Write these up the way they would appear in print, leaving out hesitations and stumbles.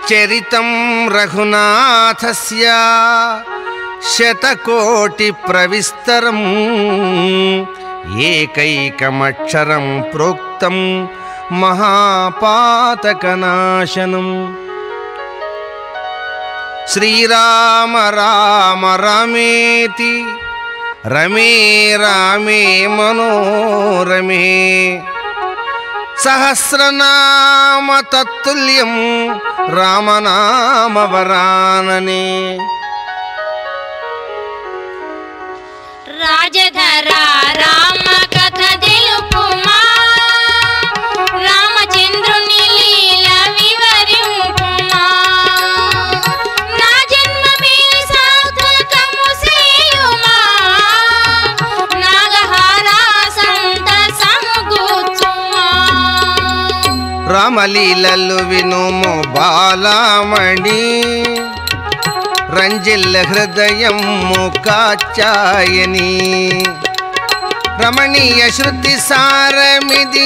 చరితం రఘునాథస్య శతకోటి ప్రవిస్తరం ఏకైకమక్షరం ప్రోక్తం మహాపాతకనాశనం. శ్రీరామ రామ రమేతి రమే రామే మనోరమే సహస్రనామ తత్తుల్యం రామనామ వరాననే. రాజధరా రామ కథ తెలుపుమా రామచంద్రుని లీల వివరింపుమా నా జన్మమే సార్థకము సేయుమా నాగహారా సంతసము గూర్చుమా. రామలీలలు వినుము బాలామణి రంజిల్ల హృదయం కాచాయని రమణీయ శృతి సారమిదియేయని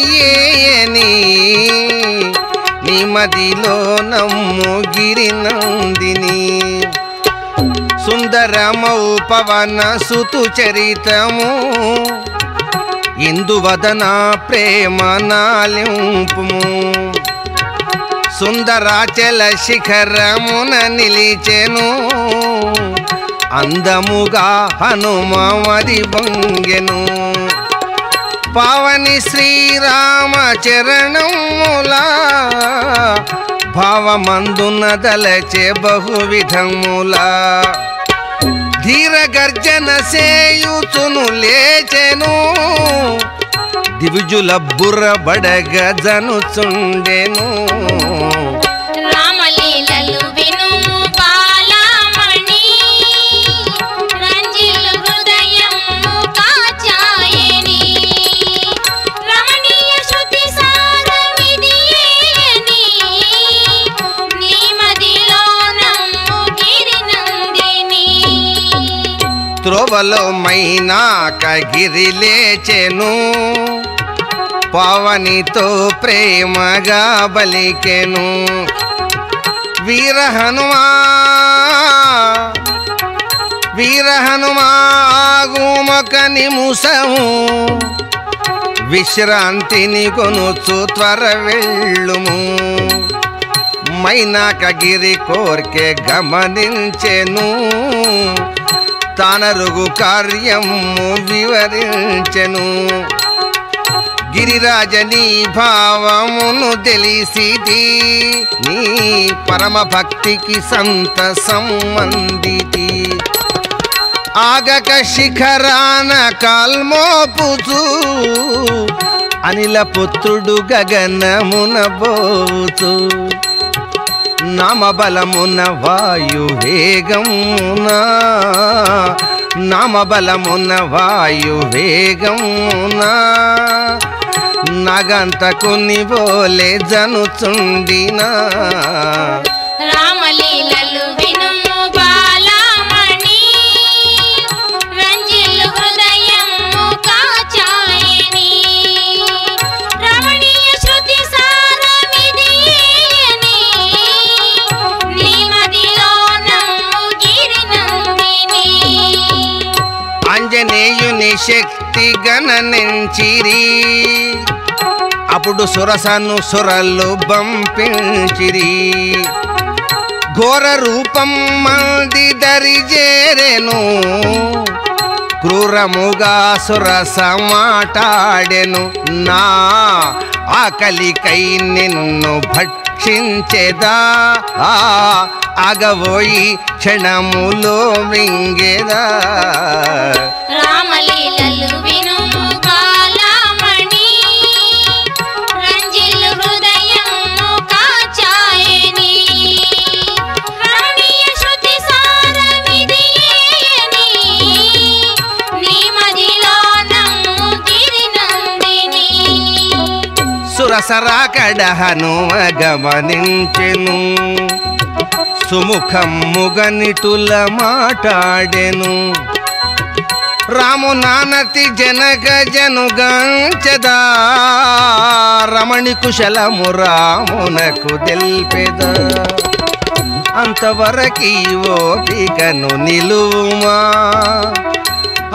నీ మదిలో నమ్ము గిరినందిని. సుందరమౌ పవన సుతు చరితము ఇందువదన ప్రేమ నాలింపుము. సుందరాచల శిఖరమున నిలిచెను అందముగా హనుమది వంగెను. పావని శ్రీరామ చరణములా భావమందున దలచే బహువిధములా ధీర గర్జన సేయుచును లేచెను దివిజుల బుర్ర బడగ జనుచుండెను. రామలీలలు వినుము బాలమణి రంజిల్లు హృదయము కాచాయని రమణీయ శృతి సారమిదియేయని నీ మదిలో నమ్ము గిరినందిని. త్రోవలో మైనాక గిరి లేచెను పావనితో ప్రేమగా బలికెను. వీర హనుమాగుమొక నిముసము విశ్రాంతిని కొనుచు త్వర వెళ్ళుము. మైనాక గిరి కోర్కె గమనించెను తానరుగు కార్యము వివరించెను. గిరిరాజని భావమును తెలిసిది నీ పరమ భక్తికి సంతసం అందితి. ఆగక శిఖరాన కాల్మోపుచు అనిల పుత్రుడు గగనమున బోచు నామబలమున వాయు వేగమున నామబలమున వాయు వేగమున నగంతకుని బోలే జనుచుండినా. రామలీలలు వినుము బాలమణి రంజిల్లు హృదయము కాచాయని రమణీయ శృతి సారమిదియేయని నీ మదిలో నమ్ము గిరినందిని. ఆంజనేయుని శక్తి గణనించిరి అప్పుడు సురసను సురలు బంపించిరి. ఘోర రూపం మంది దరిజేరెను క్రూరముగా సురస మాటాడెను. నా ఆకలికై నిన్ను భక్షించెదా ఆగబోయి క్షణములో మింగెదా. రామలీలలు వినుము బాలమణి రంజిల్లు హృదయము కాచాయని రమణీయ శృతి సారమిదియేయని నీ మదిలో నమ్ము గిరినందిని. సురసరాకడ హనుమ గమనించెను సుముఖముగనిటుల మాటాడెను. రామునానతి జనక జనుగాంచదా రమణి కుశలము రామునకు తెల్పెదా అంతవరకీ ఓపికను నిలువుమా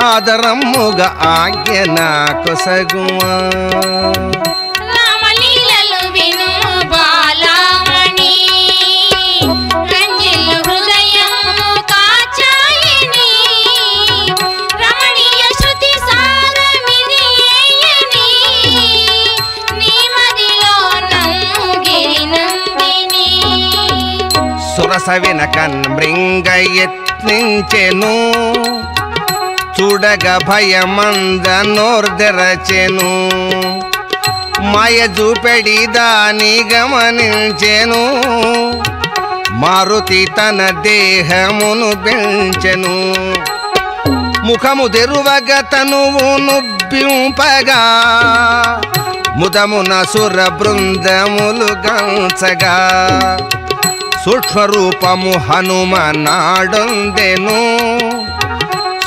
ఆదరమ్ముగా ఆజ్ఞ నాకు సగుమా రామలీలలు విను బాలమణి రంజిల్లు హృదయము కాచాయని రమణీయ శృతి సారమిదియేయని నీ మదిలో నమ్ము గిరినందిని సురస వినకన్ మృంగ యత్నించెను చూడగ భయమంద నోర్దెరచెను మాయ చూపెడి దాని గమనించెను మారుతి తన దేహమును పెంచెను ముఖము తెరువగ తనువు నుబ్బింపగా ముదమున సుర బృందములు గంచగా సూక్ష్మరూపము హనుమ నాడొందెను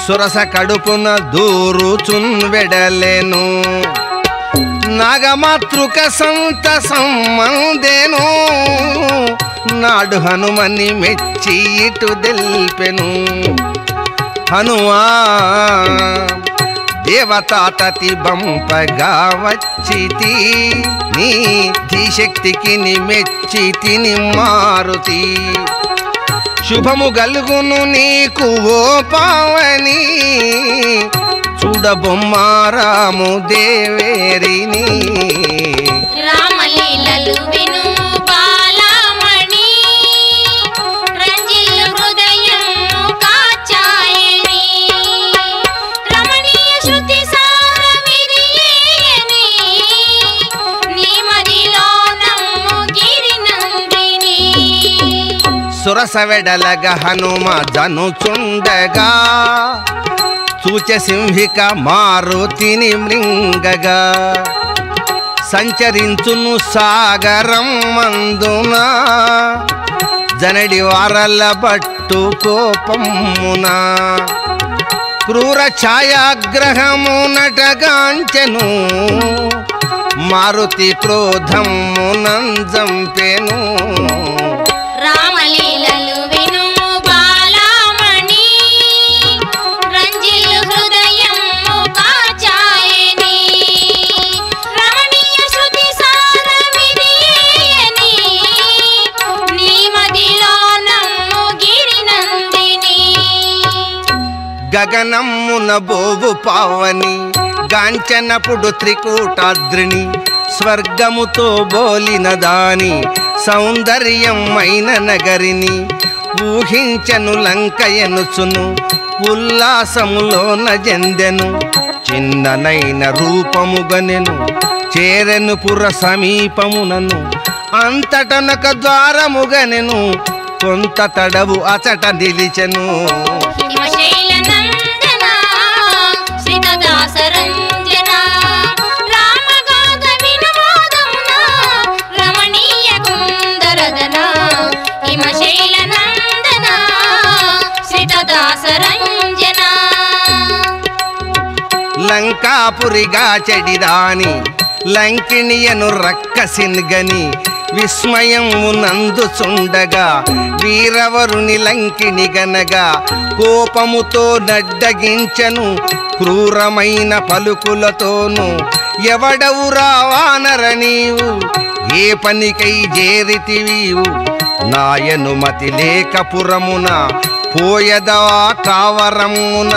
సురస కడుపున దూరుచున్ వెడలెను నాగమాతృక సంతసం మందెను నాడు హనుమని మెచ్చి ఇటు దెల్పెను హనుమా దేవతాతతి బంపగా వచ్చితి నీ ధీశక్తికి మెచ్చి తిని మారుతి శుభము గలుగును నీకు ఓ పావని చూడబొమ్మారాము దేవేరిని రామలీలలు విను బాలమణి రంజిల్లు హృదయము కాచాయని రమణీయ శృతి సారమిదియేయని నీ మదిలో నమ్ము గిరినందిని సురస వెడలగ హనుమ జనుచుండగా చూచ సింహిక మారుతిని మృంగగా సంచరించును సాగరం మందున జనడి వారల బట్టు కోపమున క్రూర ఛాయాగ్రహము నటగాంచెను మారుతి క్రోధమునంజంపెను రామలీలలు విను బాలమణి రంజిల్లు హృదయము కాచాయని రమణీయ శృతి సారమిదియేయని నీ మదిలో నమ్ము గిరినందిని గగనమ్మున బోవు పావని గాంచనపుడు త్రికూటాద్రిని స్వర్గముతో బోలిన దాని సౌందర్యమైన నగరిని ఊహించను లంకయనుచును ఉల్లాసములోన జందెను చిన్ననైన రూపముగనెను చేరెను పుర సమీపమునను అంతటనొక ద్వారముగనెను కొంత తడవు అచట నిలిచెను హిమశైల నందన శ్రీదాస రంజన రామగాథ వినోదమున రమణీయ కుందరదన హిమశైల నందన శ్రీదాస రంజన లంకాపురిగా చెడిదాని లంకిణియను రక్కసిన్గని విస్మయమునందుచుండగా వీరవరుని లంకిణి గనగా కోపముతో నడ్డగించెను క్రూరమైన పలుకులతోను ఎవడవు రావానర నీవు ఏ పనికై చేరితివీవు నాయనుమతి లేకపురమున పోయదవా తావరమున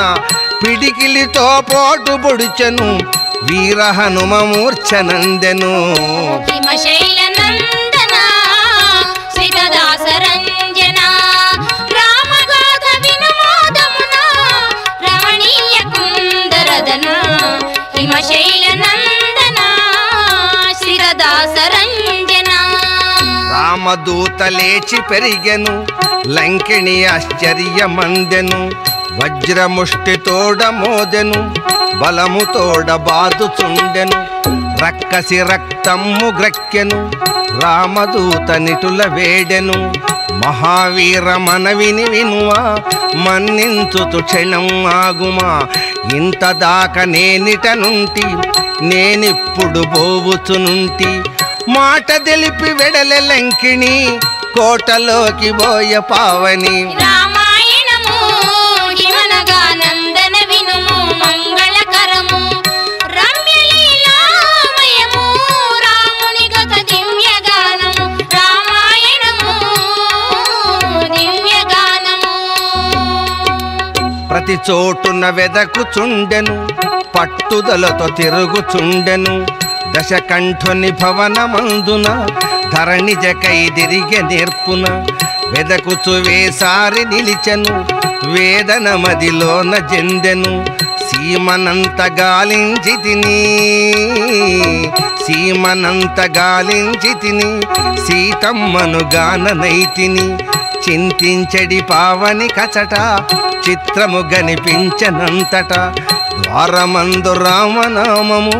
పిడికిలితో పోటు పొడిచెను వీర హనుమ మూర్ఛనందెను హిమశైల నందన శ్రీదాస రంజన రామగాథ వినోదమున రమణీయ కుందరదన హిమశైల నందన శ్రీదాస రంజన రామదూత లేచి పెరిగెను లంకిణి ఆశ్చర్యమందెను వజ్రముష్టితోడ మోదెను బలముతోడ బాదుచుండెను రక్కసి రక్తమ్ము గ్రక్కెను రామదూత నిటుల వేడెను మహావీర మనవిని వినువా మన్నించుతు క్షణం ఆగుమా ఇంత దాకా నేనిట నుంటి నేనిప్పుడు బోవుచునుంటి మాట తెలిపి వెడలె లంకిణి కోటలోకి బోయ పావని రామాయణము హిమనగానందన వినుము మంగళకరము రమ్యలీలామయము రాముని గత దివ్యగానము రామాయణము దివ్యగానము ప్రతి చోటున వెదకుచుండెను పట్టుదలతో తిరుగుచుండెను దశకంఠుని భవనమందున ధరణిజకై తిరిగె నేర్పున వెదకుచు వేసారి నిలిచెను వేదన మదిలోన జెందెను సీమనంత గాలించి తిని సీమనంత గాలించి తిని సీతమ్మను గాననైతిని చింతించడి పావని కచట చిత్రము గనిపించనంతట ద్వారమందు రామనామము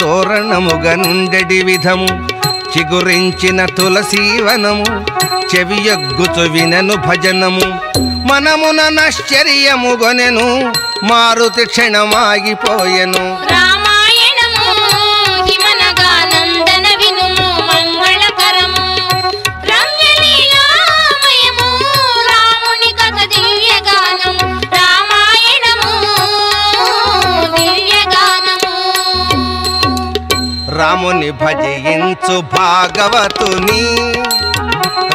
తోరణముగా నుండెడి విధము చిగురించిన తులసీవనము చెవియొగ్గుచు వినను భజనము మనమున నశ్చర్యము గొనెను మారుతి క్షణమాగిపోయెను రామాయణము హిమనగానందన వినుము మంగళకరము రమ్యలీలామయము రాముని కథ దివ్యగానము రామాయణము దివ్యగానము రాముని భజించు భాగవతుని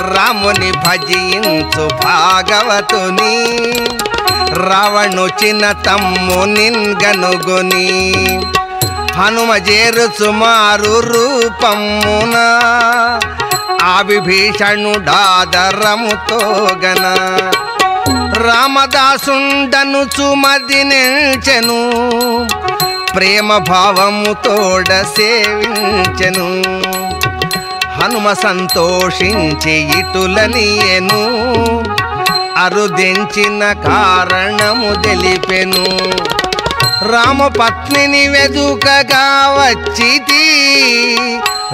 రాముని భజించు భాగవతుని రావణు చిన్న తమ్ము నిన్గనుగొని హనుమ చేరుచు మారు రూపమున ఆ విభీషణుడాదరముతో గన రామదాసుండను చుమది నిల్చెను ప్రేమ భావము తోడ సేవించెను హనుమ సంతోషించి ఇటులనియెను అరుదించిన కారణము తెలిపెను రామపత్నిని వెదుకగా వచ్చితి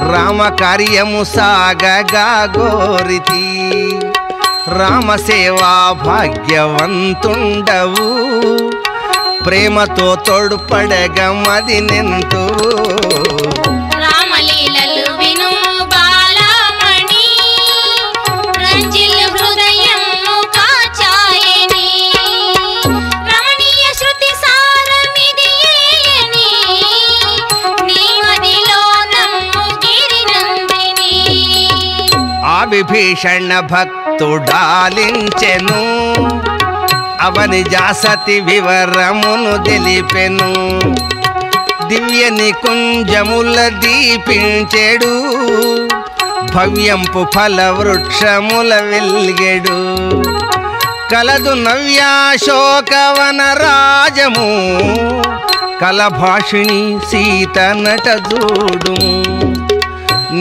రామకార్యము సాగగా గోరితి రామసేవా భాగ్యవంతుండవు ప్రేమతో తోడ్పడగా మది నింతు రామలీలలు విను బాలమణి రంజిల్ హృదయము కాచాయని రమణీయ శృతి సారమిదియేయని నీ మదిలో నమ్ము గిరినందిని ఆ విభీషణ భక్తుడాలించెను అవని జాసతి వివరమును తెలిపెను దివ్య నికుంజముల దీపించెడు భవ్యంపు ఫల వృక్షముల వెల్గెడు కలదు నవ్యాశోకవన రాజము కలభాషిణి సీత నట జూడు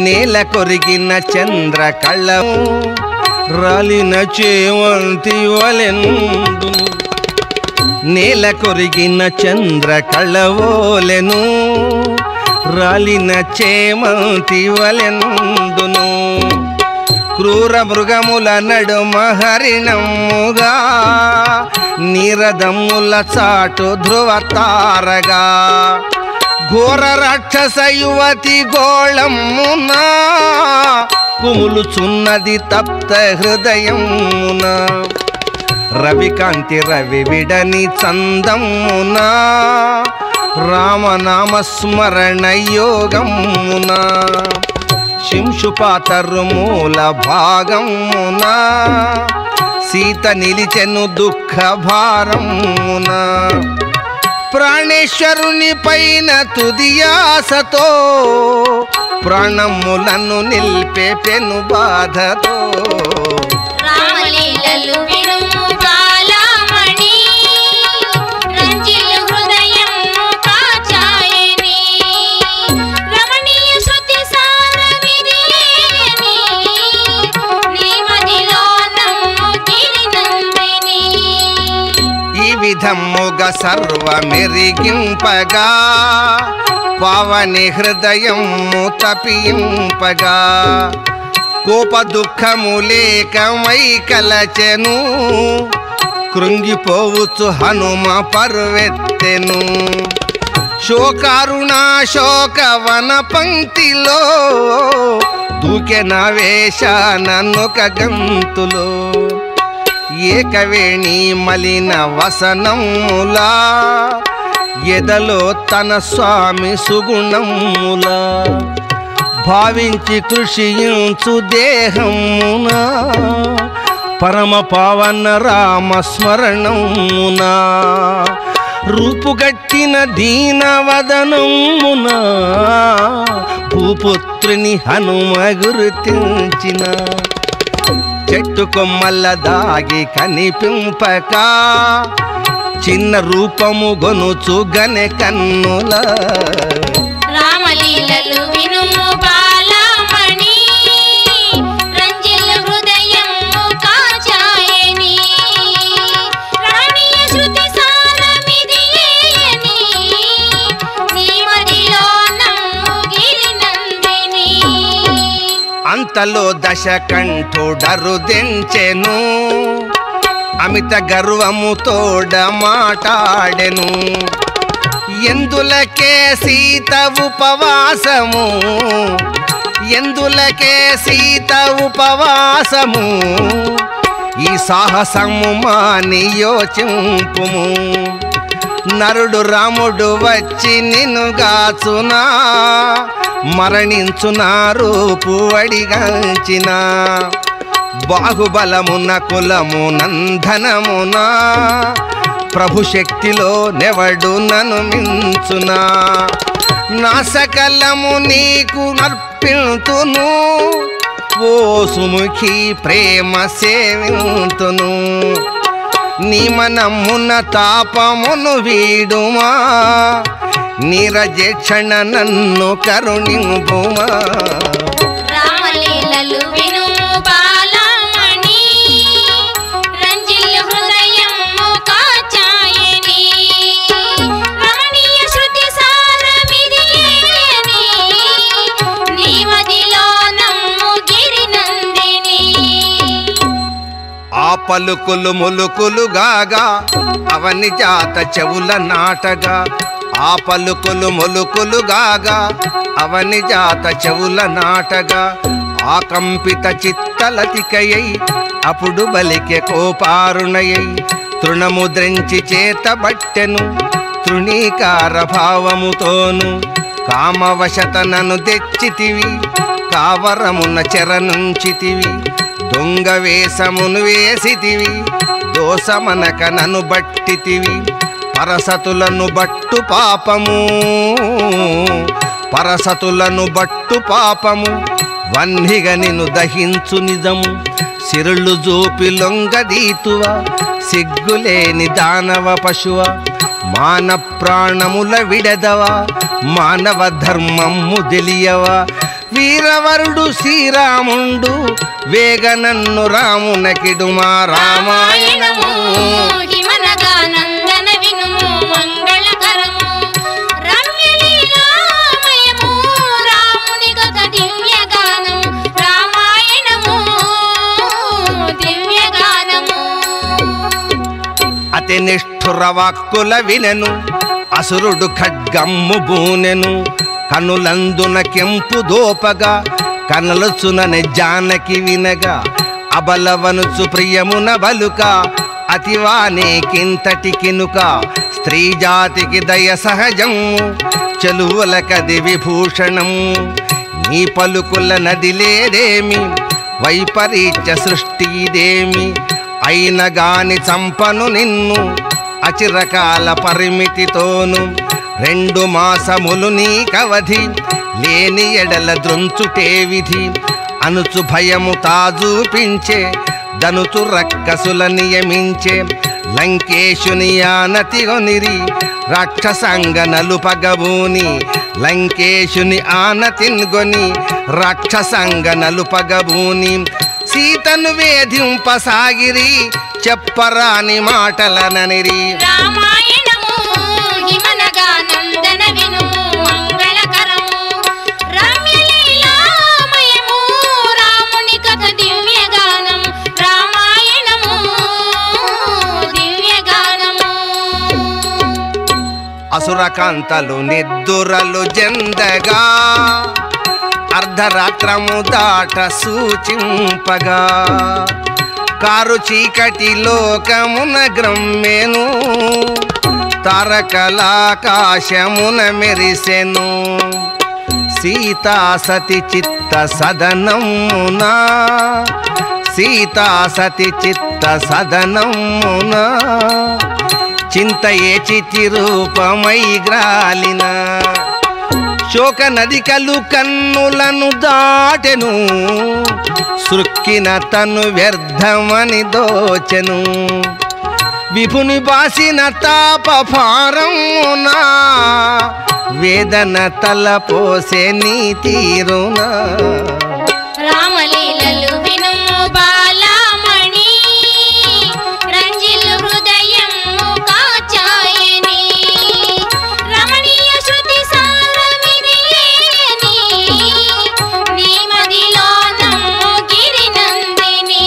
నేల కొరిగిన చంద్ర కళ్ళము రాలిన చేవంతి వలెందు నేల కొరిగిన చంద్ర కళ్ళవోలెను రాలిన చేమంతి వలెందును క్రూర మృగముల నడుమ హరిణముగా నీరదమ్ముల చాటు ధ్రువతారగా ఘోర రాక్షస యువతి గోళమున కుములుచున్నది తప్త హృదయమున రవికాంతి రవి విడని చందమున రామనామ స్మరణ యోగమున శింశుపాతరు మూల భాగమున సీత నిలిచెను దుఃఖ భారమున ప్రాణేశ్వరుని పైన తుదియాసతో ప్రాణములను నిల్పే పెను బాధతో రామలీలలు వినుము బాలమణి రంజిల్ హృదయము కాచాయని రమణీయ శృతి సారమిదియేయని నీ మదిలో నమ్ము గిరినందిని ఈ విధముగా సర్వమెరిగింపగా పావని హృదయము తపింపగా కోప దుఃఖము లేకమై కలచెను కృంగిపోవచ్చు హనుమ పర్వెత్తెను శోకారుణాశోకవన పంక్తిలో దూకెన వేషానొక గంతులో ఏకవేణి మలిన వసనములా ఎదలో తన స్వామి సుగుణములా భావించి కృషించు దేహమునా పరమ పావన రామ స్మరణమునా రూపుగట్టిన దీనవదనమునా భూపుత్రుని హనుమ గుర్తించిన చెట్టు కొమ్మల్ల దాగి కనిపింపక చిన్న రూపము గొనుచు గనె కన్నుల రామలీలలు వినుము బాలమణి రంజిల్ హృదయము కాచాయని రమణీయ శృతి సారమిదియేయని నీ మదిలో నమ్ము గిరినందిని అంతలో దశకంఠుడరుదెంచెను అమిత గర్వముతోడ మాటాడెను ఎందులకే సీత ఉపవాసము ఎందులకే సీత ఉపవాసము ఈ సాహసము మాని యోచింపుము నరుడు రాముడు వచ్చి నిన్ను గాచునా మరణించునా రూపు అడిగాంచిన బాహుబలమున కులము నందనమునా ప్రభు శక్తిలో నెవడు నను మించునా నా సకలము నీకు నర్పింతును ఓ సుముఖి ప్రేమ సేవింతును నీ మనమున తాపమును వీడుమా నీరజక్షణ నన్ను కరుణింపుమా రామలీలలు వినుము బాలమణి రంజిల్ హృదయము కాచాయని రమణీయ శృతి సారమిదియేయని నీ మదిలో నమ్ము గిరినందిని ఆ పలుకులు ములుకులు గాగా అవని జాత చెవుల నాటగా ఆ పలుకులు మొలుకులు గాగా అవని జాత చెవుల నాటగా ఆకంపిత చిత్తలతికయై అప్పుడు బలికె కోపారుణయై తృణముద్రించి చేతబట్టెను తృణీకార భావముతోను కామవశతనను తెచ్చితివి కావరమున చెరనుంచితివి దొంగ వేషమును వేసితివి దోషమనక నను బట్టితివి పరసతులను బట్టు పాపము పరసతులను బట్టు పాపము వన్నిగ నిన్ను దహించు నిజము సిరుళ్ళు జూపి లొంగదీతువ సిగ్గులేని దానవ పశువ మాన ప్రాణముల విడదవ మానవ ధర్మము తెలియవ వీరవరుడు శ్రీరాముండు వేగనన్ను రామునకిడుమా రామాయణము హిమనగా నందన వినుము మంగళకరము రమ్యలీలామయము రాముని గత దివ్యగానము రామాయణము దివ్యగానము అతి నిష్ఠుర వాక్కుల వినెను అసురుడు ఖడ్గమ్ము బూనెను కనులందున కెంపు దోపగా కనలుచునని జానకి వినగా అబలవనుచు ప్రియమున బలుక అతివానే కింతటి కినుక స్త్రీ జాతికి దయ సహజము చెలువల కది విభూషణము నీ పలుకుల నది లేదేమి వైపరీత్య సృష్టి ఇదేమి అయిన గాని చంపను నిన్ను అచిరకాల పరిమితితోను 2 మాసములు నీకవధి లేని ఎడల ద్రుంచుటే విధి అనుచు భయము తాజూపించే దనుచు రక్కసుల నియమించే లంకేశుని ఆనతిగొనిరి రాక్షసాంగ నలుపగబూని లంకేశుని ఆనతిన్గొని రాక్షసాంగ నలుపగబూని సీతను వేధింపసాగిరి చెప్పరాని మాటలననిరి రామాయణము హిమనగా నందన వినుము మంగళకరము రమ్యలీలామయము రాముని సురకాంతలు నిద్దురలు జందగా అర్ధరాత్రము దాట సూచింపగా కారు చీకటి లోకమున గ్రమ్మెను తారకలాకాశమున మెరిసెను సీతా సతి చిత్త సదనమున సీతా సతి చిత్త సదనమున చింతయే చితి రూపమై గ్రాలిన శోక నదికలు కన్నులను దాటెను సృక్కిన తను వ్యర్థమని దోచెను విభుని బాసిన తాపభారమున వేదన తలపోసే నీ తీరునా రామలీలలు వినుము బాలమణి రంజిల్లు హృదయము కాచాయని రమణీయ శృతి సారమిదియేని నీ మదిలో నమ్ము గిరినందిని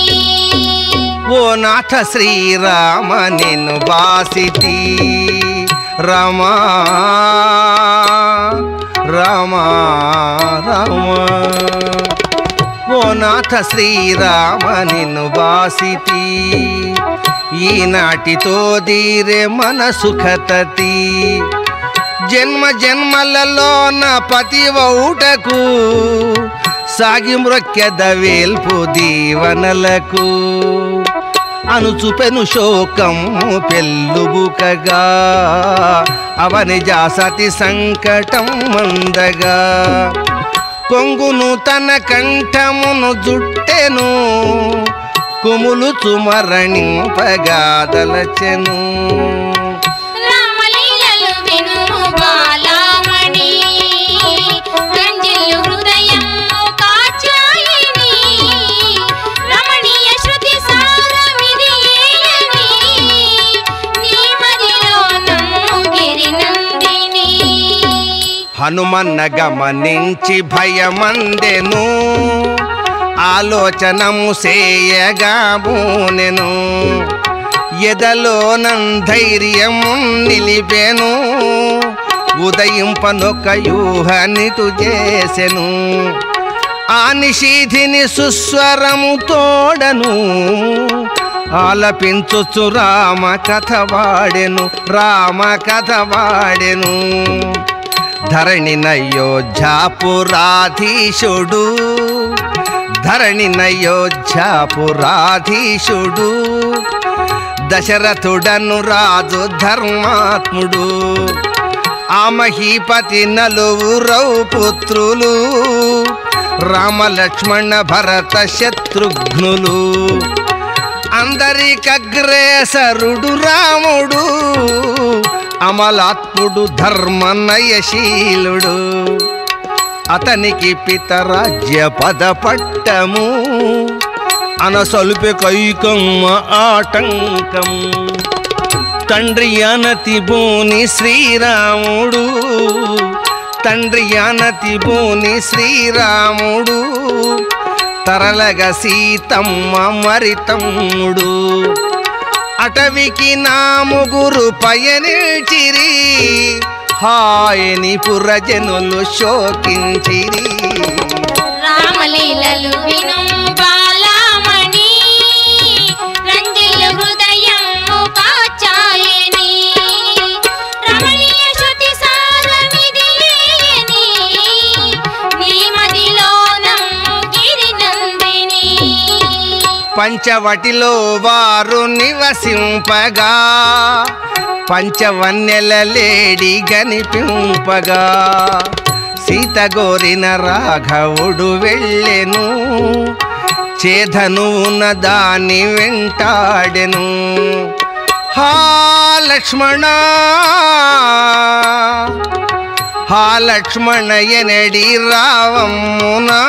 ఓ నాథ శ్రీరామ నిన్ను బాసితి రమా రామ రామ ఓ నాథ శ్రీరామ నిన్ను బాసితి ఈనాటితో దీరే మన సుఖతతి జన్మ జన్మలలోన పతివౌటకు సాగి మృక్యద వేల్పు దీవనలకు అనుచుపెను శోకము పెళ్ళుబుకగా అవని జాసతి సంకటం మందగా కొంగును తన కంఠమును జుట్టెను కుములు చుమరణింపగా దలచెను రామలీలలు వినుము బాలమణి రంజిల్లు హృదయము కాచాయని రమణీయ శృతి సారమిదియేని నీ మదిలో నమ్ము గిరినందిని హనుమన్న గమనించి భయమందెను ఆలోచనము సేయగా బూనెను ఎదలోనంధైర్యము నిలిపెను ఉదయింపనొక యూహనిటు చేసెను ఆ నిషీధిని సుస్వరము తోడను ఆలపించుచు రామ కథ వాడెను రామ కథ వాడెను ధరణి నయోధ్యాపురాధీశుడు ధరణి నయోధ్యాపురాధీశుడు దశరథుడను రాజు ధర్మాత్ముడు ఆ మహీపతి నలుగురౌ పుత్రులు రామ లక్ష్మణ భరత శత్రుఘ్నులు అందరికగ్రేసరుడు రాముడు అమలాత్ముడు ధర్మనయశీలుడు అతనికి పితరాజ్య పద పట్టము అనసొలిపె కైకమ్మ ఆటంకం తండ్రి అనతి బోని శ్రీరాముడు తండ్రి అనతి బోని శ్రీరాముడు తరలగ సీతమ్మ మరి తమ్ముడు అటవికి నా ముగురు పయనిల్చిరి హాయని పురజనులు శోకించిరి రామలీలలు వినుము బాలమణి రంజిల్లు హృదయము కాచాయని రమణీయ శృతి సారమిదియేని నీ మదిలో నమ్ము గిరినందిని పంచవటిలో వారు నివసింపగా పంచవన్నెల లేడి గనిపింపగా సీత గోరిన రాఘవుడు వెళ్ళెను చేధనువున దాని వెంటాడెను హా లక్ష్మణ ఎనడి రావమ్మునా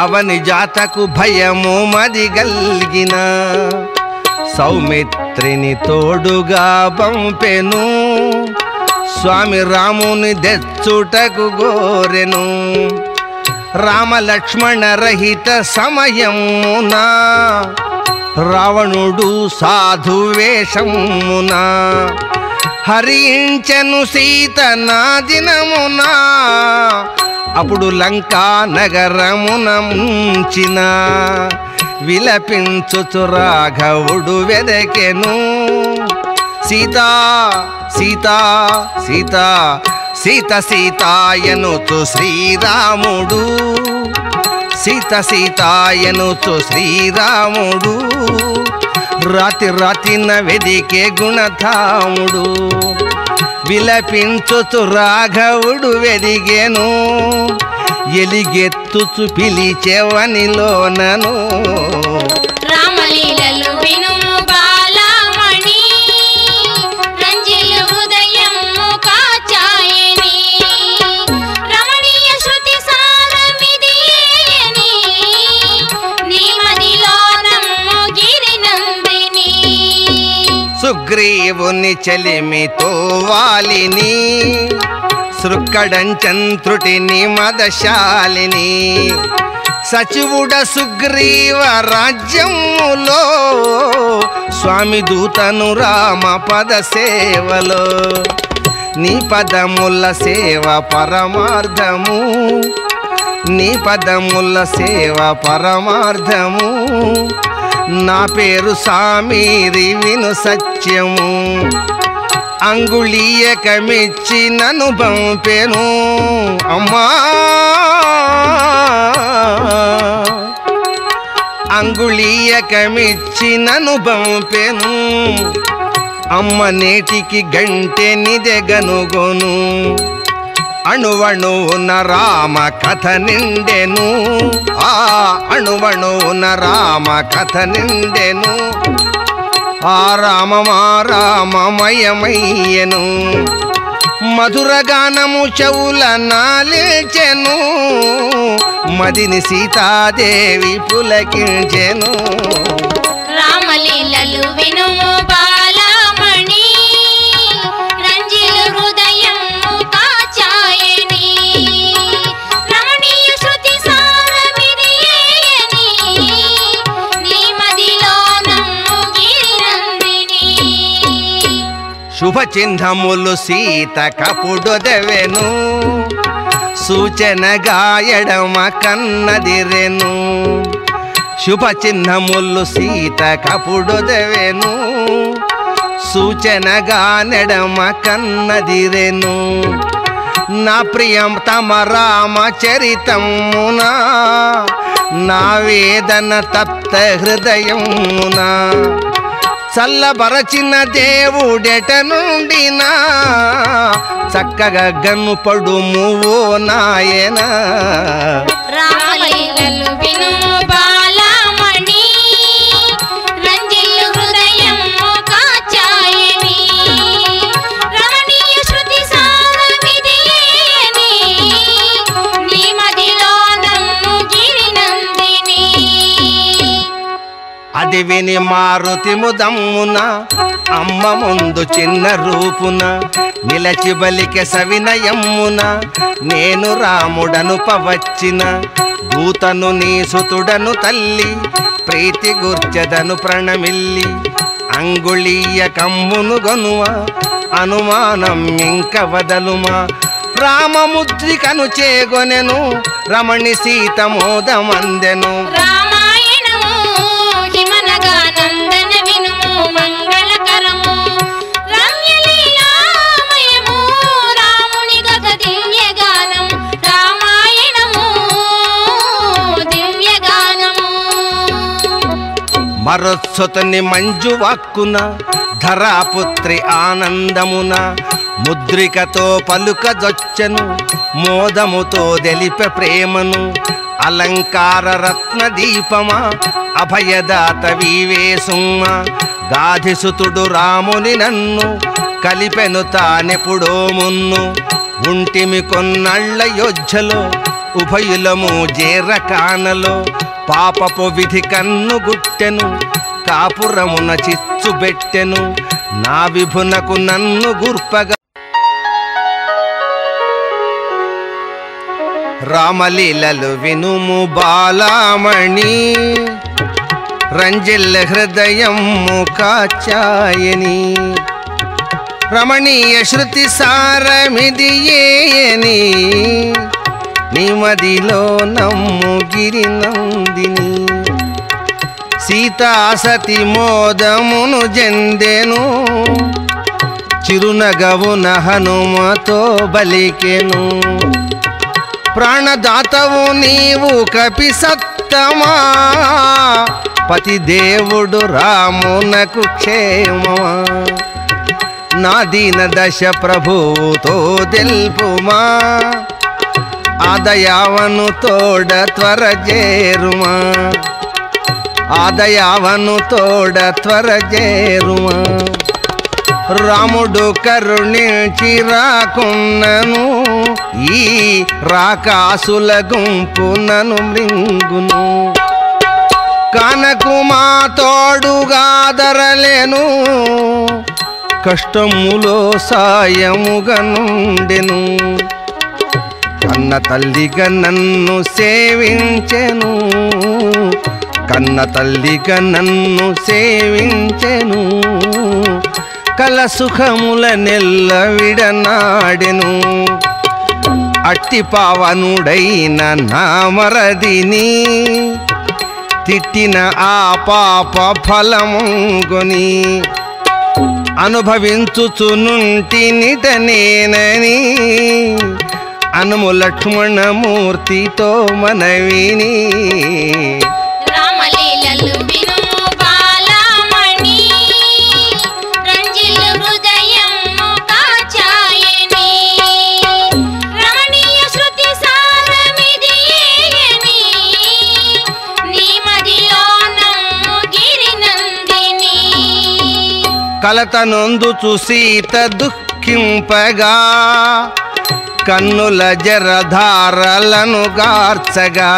అవని జాతకు భయము మది గల్గిన సౌమిత్రిని తోడుగా పంపెను స్వామి రాముని దెచ్చుటకు గోరెను రామ లక్ష్మణ రహిత సమయమున రావణుడు సాధు వేషమున హరించెను సీత నా దినమున అప్పుడు లంకా నగరమున ముంచిన విలపించుచు రాఘవుడు వెదకెను సీతా సీతా సీతా సీత సీతాయనుచు శ్రీరాముడు సీత సీతాయనుచు శ్రీరాముడు రాతి రాతిన వెదికే గుణధాముడు విలపించుచు రాఘవుడు వెదిగెను ఎలిగెత్తుచు పిలిచెవనిలోనను రామలీలలు వినుము బాలమణి రంజిల్లు హృదయము కాచాయని రమణీయ శృతి సారమిదియేని నీ మదిలోనము గిరినందిని సుగ్రీవుని చెలిమితో వాలిని సృక్కడంచంత్రుటిని మదశాలిని సచివుడ సుగ్రీవ రాజ్యములో స్వామి దూతను రామ పద సేవలో నీ పదముల సేవ పరమార్థము నీ పదముల సేవ పరమార్థము నా పేరు సామీరి విను సత్యము అంగుళీయకమిచ్చి నన్ను పంపెను అమ్మా అంగుళీయకమిచ్చి నన్ను పంపెను అమ్మ నేటికి గంటె నిదెగనుగొను అణువణువున రామ కథ నిండెను ఆ అణువణువున రామ కథ నిండెను ఆ రామమయమయ్యను మధురగానము చెవుల నాలిచెను మదిని సీతాదేవి పులకించెను రామలీలలు వినుము బాలమణి రంజిల్లు హృదయము కాచాయని రమణీయ శృతి సారమిదియేని నీ మదిలోనము గిరినందిని శుభ చిహ్నములు సీత కపుడొదవెను సూచనగా ఎడమ కన్నదిరెను శుభ చిహ్నములు సీత కపుడొదవెను సూచనగా నెడమ కన్నదిరెను నా ప్రియం తమ రామ చరితమునా నా వేదన తప్త హృదయమునా చల్లబరచిన దేవుడెట నుండినా చక్కగా గన్ను పడుము ఓ నాయన రామలీలలు వినుము బాలమణి రంజిల్లు హృదయము కాచాయని రమణీయ శృతి సారమిదియేని నీ మదిలోనము గిరినందిని అది విని మారుతి ముదమ్మున అమ్మ ముందు చిన్న రూపున నిలచి బలికె సవినయమ్మున నేను రాముడను పవచ్చిన దూతను నీ సుతుడను తల్లి ప్రీతి గుర్చెదను ప్రణమిల్లి అంగుళీయ కమ్మును గొనువ అనుమానం ఇంక వదలుమా రామముద్రికను చేగొనెను రమణి సీత మోదమందెను రామాయణము హిమనగా నందన వినుము మంగళకరము రమ్యలీలామయము రాముని గత దివ్యగానం రామాయణము దివ్యగానము మరొత్సుతని మంజు వాక్కున ధరాపుత్రి ఆనందమున ముద్రికతో పలుకజొచ్చెను మోదముతో దెలిపె ప్రేమను అలంకార రత్న దీపమా అభయదాత వీవేసుమ్మ గాధిసుతుడు రాముని నన్ను కలిపెను తానెప్పుడో మున్ను ఉంటిమి కొన్నళ్ళ యోధ్యలో ఉభయులము జేరకానలో పాపపు విధి కన్ను గుట్టెను కాపురమున చిచ్చుబెట్టెను నా విభునకు నన్ను గుర్పగా రామలీలలు వినుము బాలామణి రంజిల్ల హృదయము కాచాయని రమణీయ శృతి సారమిదియేని నిమదిలో నమ్ము గిరినందిని సీతాసతి మోదమును జెందెను చిరునగవున హనుమతో బలికెను ప్రాణదాతవు నీవు కపిసత్తమా పతిదేవుడు రామునకు క్షేమమా నా దీన దశ ప్రభువుతో తెల్పుమా ఆదయావను తోడ త్వర చేరుమా ఆదయావను తోడ త్వర చేరుమా రాముడు కరుణించి రాకున్నను ఈ రాకాసుల గుంపునను మృంగును కనకు మా తోడుగాదరలేను కష్టములో సాయముగా నుండెను కన్న తల్లిగా నన్ను సేవించెను కన్న తల్లిగా నన్ను సేవించెను కల సుఖముల నెల్ల విడనాడెను అట్టి పావనుడైన నా మరదిని తిట్టిన ఆ పాప ఫలముగొని అనుభవించుచునుంటినిట నేనని అనుము లక్ష్మణమూర్తితో మనవిని రామలీలలు వినుము బాలమణి రంజిల్లు హృదయము కాచాయని రమణీయ శృతి సారమిదియేని నీమదిలో నమ్ము గిరినందిని కలతనొందుచు సీత దుఃఖింపగా కన్నుల జరధారలను గార్చగా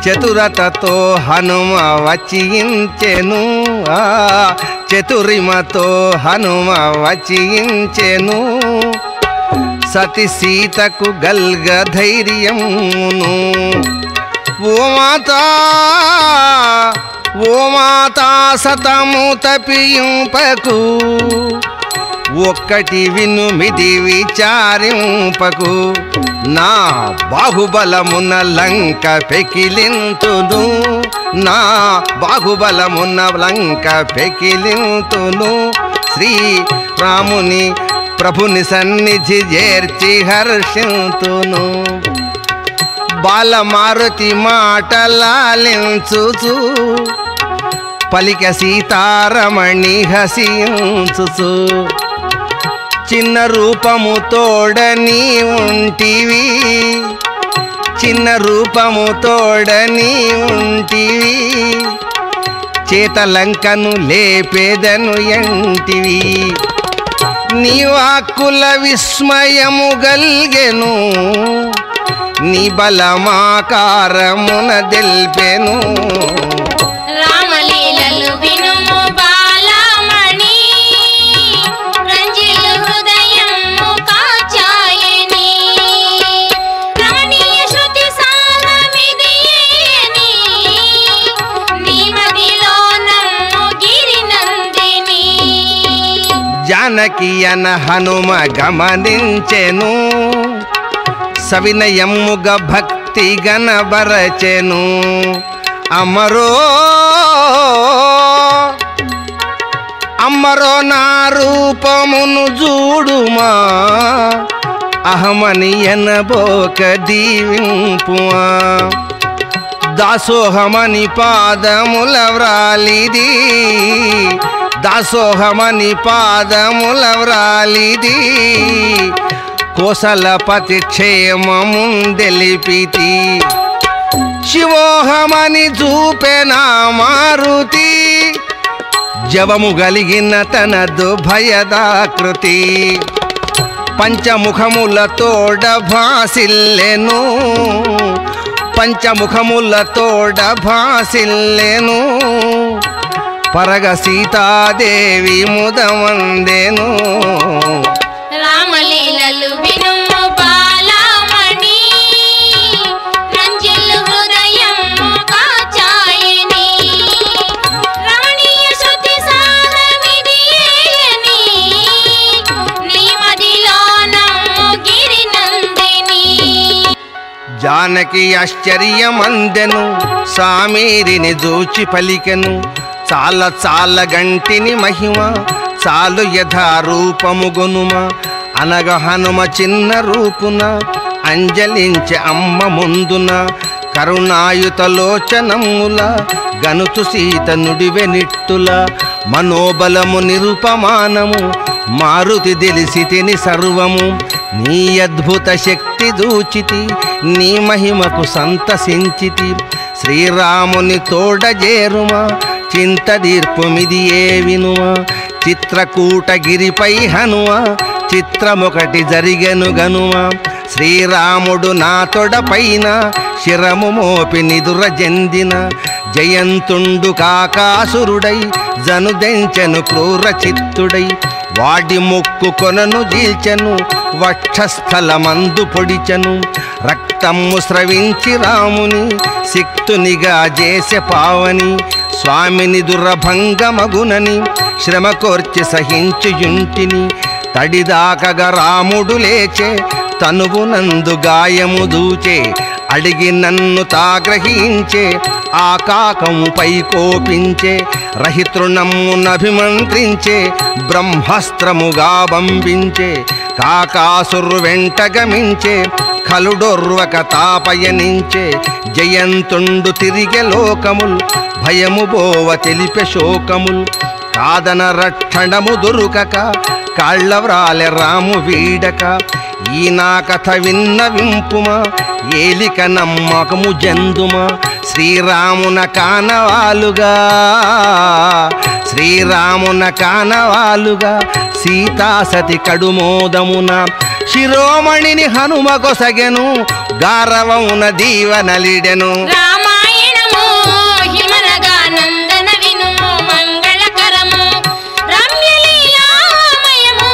చతురతతో హనుమ వచించెను చతురిమతో హనుమ వచించెను సతి సీతకు గల్గ ధైర్యమును ఓ మాతా సతము తపియింపకు ఒక్కటి వినుమిది విచారింపకు నా బాహుబలమున లంక పెకిలింతును నా బాహుబలమున లంక పెకిలింతును శ్రీరాముని ప్రభుని సన్నిధి చేర్చి హర్షింతును బాలమారుతి మాటలాలించుచు పలిక సీతారమణి హసించుచు చిన్న రూపము తోడ నీ ఉంటివి చిన్న రూపము తోడ నీ ఉంటివి చేతలంకను లేపేదను ఎంటివి నీ వాక్కుల విస్మయము గల్గెను నీ బలమాకారమున దెల్పెను రామలీలలు వినుము బాలమణి రంజిల్లు హృదయము కాచాయని రమణీయ శృతి సారమిదియేని నీమదిలో నమ్ము గిరినందిని జానకి అన హనుమ గమనించెను సవినయముగ భక్తి గణబరచెను అమ్మరో నా రూపమును చూడుమా అహమని ఎనబోక దీవింపుమా దాసోహమని పాదముల వ్రాలిది దాసోహమని పాదముల వ్రాలిది కోసలపతి క్షేమముందెలిపితి శివోహమని చూపెనా మారుతి జవము గలిగిన తనదు భయదాకృతి పంచముఖముల తోడ భాసిల్లెను పంచముఖముల తోడ భాసిల్లెను పరగ సీతాదేవి ముదమందెను రామలీలలు వినుము బాలమణి రంజిల్లు హృదయము కాచాయని రమణీయ శృతి సారమిదియేని జానకి ఆశ్చర్యమందెను సామీరిని జూచి పలికెను చాలా చాలా గంటిని మహిమ చాలు యథారూపముగొనుమ అనగ హనుమ చిన్న రూపున అంజలించె అమ్మ ముందున కరుణాయుతలోచనముల గనుచు సీత నుడివెనిట్టుల మనోబలము నిరుపమానము మారుతి తెలిసితిని సర్వము నీ అద్భుత శక్తి దూచితి నీ మహిమకు సంతసించితి శ్రీరాముని తోడజేరుమా చింతదీర్పుమిది ఏ వినుమా చిత్రకూటగిరిపై హనుమ చిత్రమొకటి జరిగెను గనుమ శ్రీరాముడు నా తొడపైన శిరము మోపి నిదుర జందిన జయంతుండు కాకాసురుడై జనుదెంచెను క్రూర చిత్తుడై వాడి ముక్కు కొనను జీల్చెను వక్షస్థలమందు పొడిచెను రక్తము స్రవించి రాముని సిక్తునిగా చేసె పావని స్వామిని దురభంగమగునని శ్రమ కోర్చి సహించుయుంటిని తడిదాకగా రాముడు లేచే తనువునందు గాయము దూచే అడిగి నన్ను తాగ్రహించే ఆకాకముపై కోపించే రహితృణమ్మునభిమంత్రించే బ్రహ్మాస్త్రముగా బంబించే కాకాసురు వెంట గమించే కలుడొర్వక తాపయనించే జయంతుండు తిరిగే లోకముల్ భయము బోవ తెలిపే శోకముల్ కాదన రక్షణము దొరుకక కాళ్ళవ్రాలె రాము వీడక ఈ నా కథ విన్న వింపుమా ఏలిక నమ్మకము జందుమా శ్రీరామున కానవాలుగా శ్రీరామున కానవాలుగా సీతాసతి కడుమోదమున శిరోమణిని హనుమకొసగెను గారవమున దీవనలిడెను రామాయణము హిమనగా నందన వినుము మంగళకరము రమ్యలీలామయము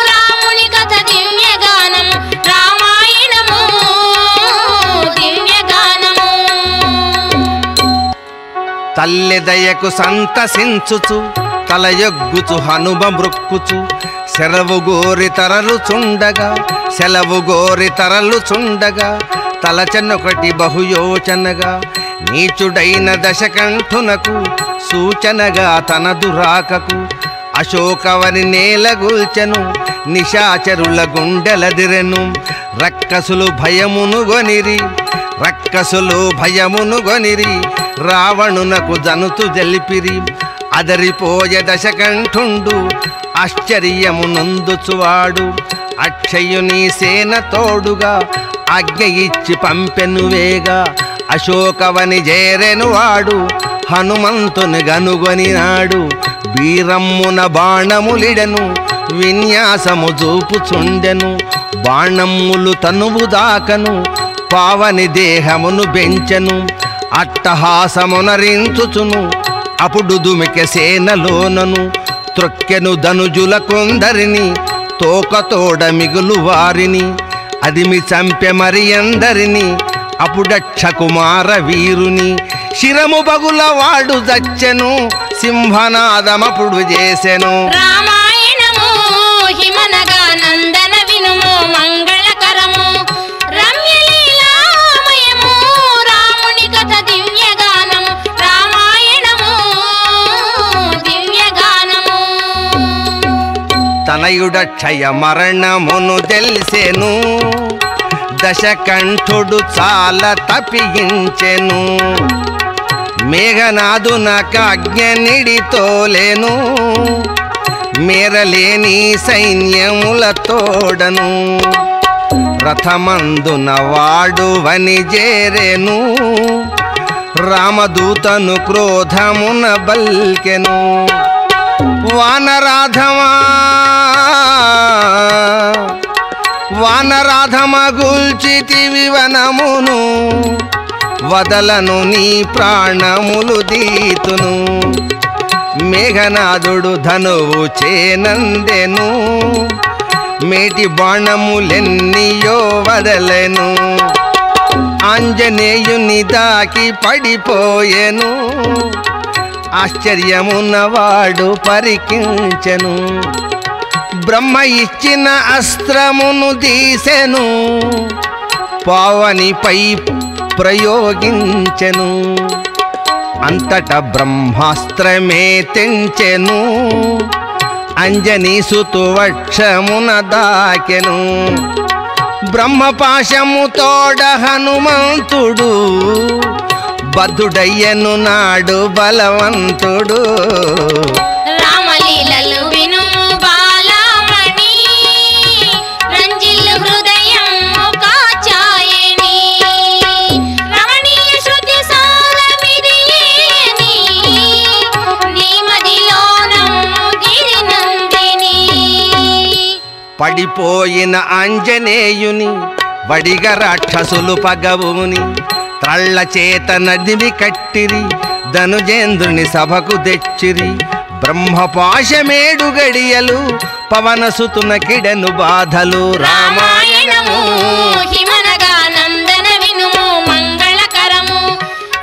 రాముని కథ దివ్యగానము రామాయణము దివ్యగానము తల్లి దయకు సంతసించుచు తలయొగ్గుచు హనుమ మృక్కుచు సెలవు గోరి తరలు చుండగా తలచనొకటి బహుయోచనగా నీచుడైన దశకంఠునకు సూచనగా తన దురాకకు అశోకవని నేలగూల్చెను నిశాచరుల గుండెలదిరెను రక్కసులు భయమును గొనిరి రావణునకు జనుతు జలిపిరి అదరిపోయే దశకంఠుండు ఆశ్చర్యమునందుచువాడు అక్షయుని సేన తోడుగా ఆజ్ఞ ఇచ్చి పంపెను వేగా అశోకవని జేరెను వాడు హనుమంతుని గనుగొనినాడు వీరమ్మున బాణములిడెను విన్యాసము చూపుచుండెను బాణమ్ములు తనువు దాకను పావని దేహమును బెంచెను అట్టహాసమునరించుచును అప్పుడు దుమికె సేనలోనను త్రొక్కెను ధనుజుల కొందరిని తోకతోడ మిగులు వారిని అదిమి చంపె మరి అందరిని అప్పుడక్షకుమార వీరుని శిరము బగుల వాడు దచ్చెను సింహనాదమప్పుడు చేసెను రామాయణము హిమనగా నందన వినుము మంగళకరము రమ్యలీలామయము రాముని కథ దివ్యగానము రామాయణము దివ్యగానము తనయుడ క్షయ మరణమును తెలిసెను దశకంఠుడు చాలా తప్పించెను మేఘనాదునక అజ్ఞనిడితోలేను మేరలేని సైన్యముల తోడను రథమందున వాడు వని జేరెను రామదూతను క్రోధమున బల్కెను వానరాధమ గుల్చితివి వనమును వదలను నీ ప్రాణములు దీతును మేఘనాదుడు ధనువు చేనందెను మేటి బాణములెన్నియో వదలెను ఆంజనేయుని దాకి పడిపోయెను ఆశ్చర్యమున్నవాడు పరికించెను బ్రహ్మ ఇచ్చిన అస్త్రమును తీసెను పావనిపై ప్రయోగించెను. అంతట బ్రహ్మాస్త్రమే తెంచెను, అంజనీసుతు వక్షమున దాకెను. బ్రహ్మపాశముతోడ హనుమంతుడు, బద్ధుడయ్యను నాడు బలవంతుడు. రామలీలలు వినుము బాలమణి, రంజిల్లు హృదయము కాచాయని. రమణీయ శృతి సారమిదియేని, నీ మదిలోనము గిరినందిని. పడిపోయిన ఆంజనేయుని వడిగ రాక్షసులు పగవుని, త్రళ్ళ చేత నదిమి కట్టిరి, ధనుజేంద్రుని సభకు తెచ్చిరి. బ్రహ్మపాశమేడు గడియలు, పవనసుతున కిడను బాధలు. రామాయణము హిమనగా నందన వినుము మంగళకరము.